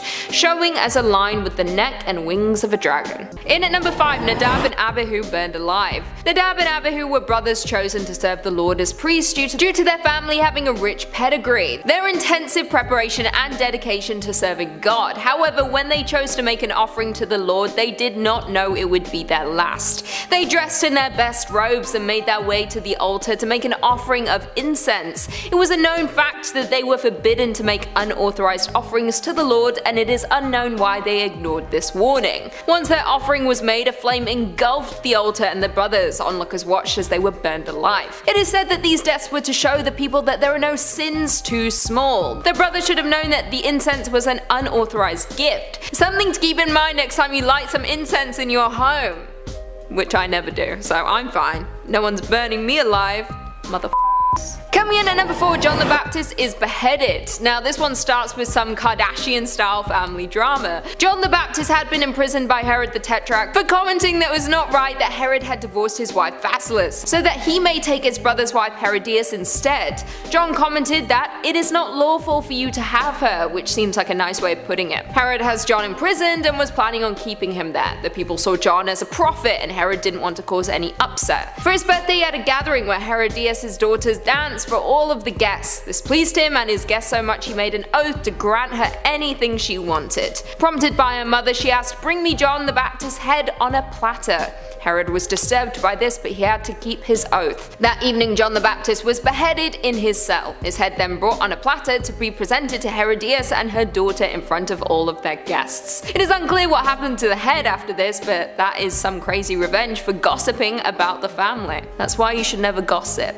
showing as a line with the neck and wings of a dragon. In at number 5, Nadab and Abihu burned alive. Nadab and Abihu were brothers chosen to serve the Lord as priests due to their family having a rich pedigree. Their intensive preparation and dedication to serving God. However, when they chose to make an offering to the Lord, they did not know it would be their last. They dressed in their best robes and made their way to the altar to make an offering of incense. It was a known fact that they were forbidden to make unauthorized offerings to the Lord, and it is unknown why they ignored this warning. Once their offering was made, a flame engulfed the altar and the brothers. Onlookers watched as they were burned alive. It is said that these deaths were to show the people that there are no sins too small. The brothers should have known that the incense was an unauthorized gift. Something to keep in mind next time you light some incense in your home. Which I never do, so I'm fine. No one's burning me alive, motherfuckers. Coming in at number 4, John the Baptist is beheaded. Now this one starts with some Kardashian style family drama. John the Baptist had been imprisoned by Herod the Tetrarch for commenting that it was not right that Herod had divorced his wife Basilis, so that he may take his brother's wife Herodias instead. John commented that it is not lawful for you to have her, which seems like a nice way of putting it. Herod has John imprisoned and was planning on keeping him there. The people saw John as a prophet and Herod didn't want to cause any upset. For his birthday he had a gathering where Herodias' daughters danced for all of the guests. This pleased him and his guests so much he made an oath to grant her anything she wanted. Prompted by her mother, she asked, "Bring me John the Baptist's head on a platter." Herod was disturbed by this, but he had to keep his oath. That evening John the Baptist was beheaded in his cell. His head then brought on a platter to be presented to Herodias and her daughter in front of all of their guests. It is unclear what happened to the head after this, but that is some crazy revenge for gossiping about the family. That's why you should never gossip.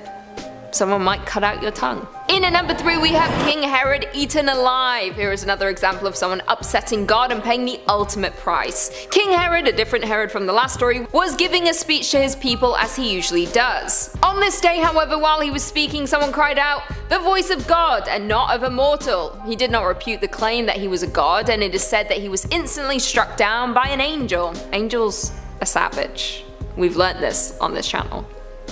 someone might cut out your tongue. In at number 3 we have King Herod eaten alive. Here is another example of someone upsetting God and paying the ultimate price. King Herod, a different Herod from the last story, was giving a speech to his people as he usually does. On this day, however, while he was speaking, someone cried out, "The voice of God and not of a mortal." He did not refute the claim that he was a god, and it is said that he was instantly struck down by an angel. Angels are savage. We've learnt this on this channel.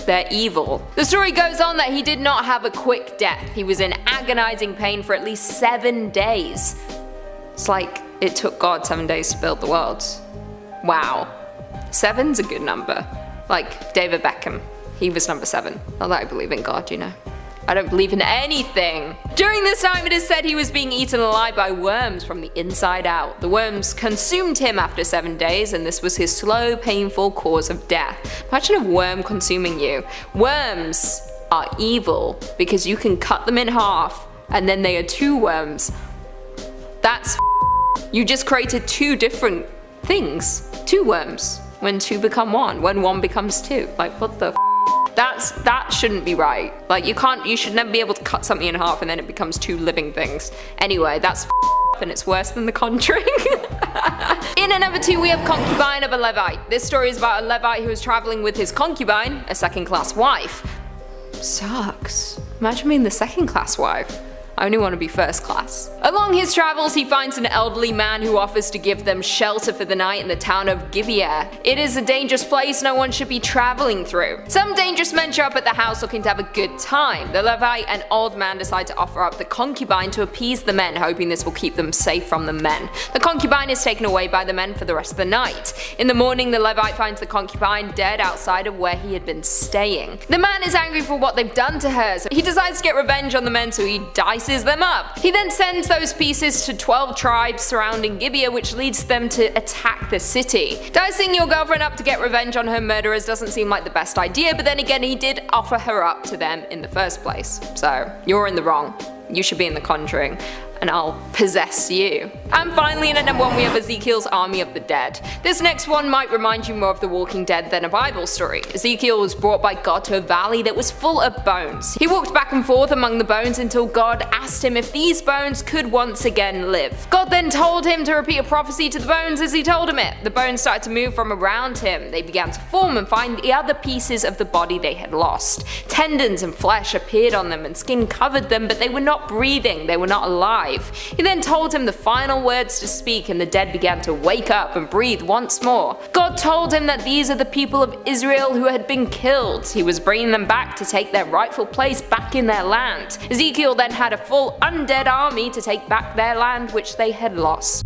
They're evil. The story goes on that he did not have a quick death. He was in agonizing pain for at least 7 days. It's like it took God 7 days to build the world. Wow. 7's a good number. Like David Beckham. He was number 7. Not that I believe in God, you know. I don't believe in anything. During this time, it is said he was being eaten alive by worms from the inside out. The worms consumed him after 7 days, and this was his slow, painful cause of death. Imagine a worm consuming you. Worms are evil because you can cut them in half, and then they are 2 worms. That's you just created 2 different things. 2 worms. When 2 become 1. When 1 becomes 2. Like, what the that shouldn't be right. Like, you should never be able to cut something in half and then it becomes 2 living things. Anyway, that's and it's worse than The Conjuring. In at number 2 we have Concubine of a Levite. This story is about a Levite who was traveling with his concubine, a second-class wife. Sucks. Imagine being the second-class wife. I only want to be first class. Along his travels, he finds an elderly man who offers to give them shelter for the night in the town of Gibeah. It is a dangerous place no one should be traveling through. Some dangerous men show up at the house looking to have a good time. The Levite and old man decide to offer up the concubine to appease the men, hoping this will keep them safe from the men. The concubine is taken away by the men for the rest of the night. In the morning, the Levite finds the concubine dead outside of where he had been staying. The man is angry for what they've done to her, so he decides to get revenge on the men, so he dices them up. He then sends those pieces to 12 tribes surrounding Gibeah, which leads them to attack the city. Dicing your girlfriend up to get revenge on her murderers doesn't seem like the best idea, but then again, he did offer her up to them in the first place. So, you're in the wrong. You should be in The Conjuring, and I'll possess you. And finally, in at number 1 we have Ezekiel's Army of the Dead. This next one might remind you more of The Walking Dead than a Bible story. Ezekiel was brought by God to a valley that was full of bones. He walked back and forth among the bones until God asked him if these bones could once again live. God then told him to repeat a prophecy to the bones as he told him it. The bones started to move from around him. They began to form and find the other pieces of the body they had lost. Tendons and flesh appeared on them and skin covered them, but they were not breathing, they were not alive. He then told him the final words to speak, and the dead began to wake up and breathe once more. God told him that these are the people of Israel who had been killed. He was bringing them back to take their rightful place back in their land. Ezekiel then had a full undead army to take back their land which they had lost.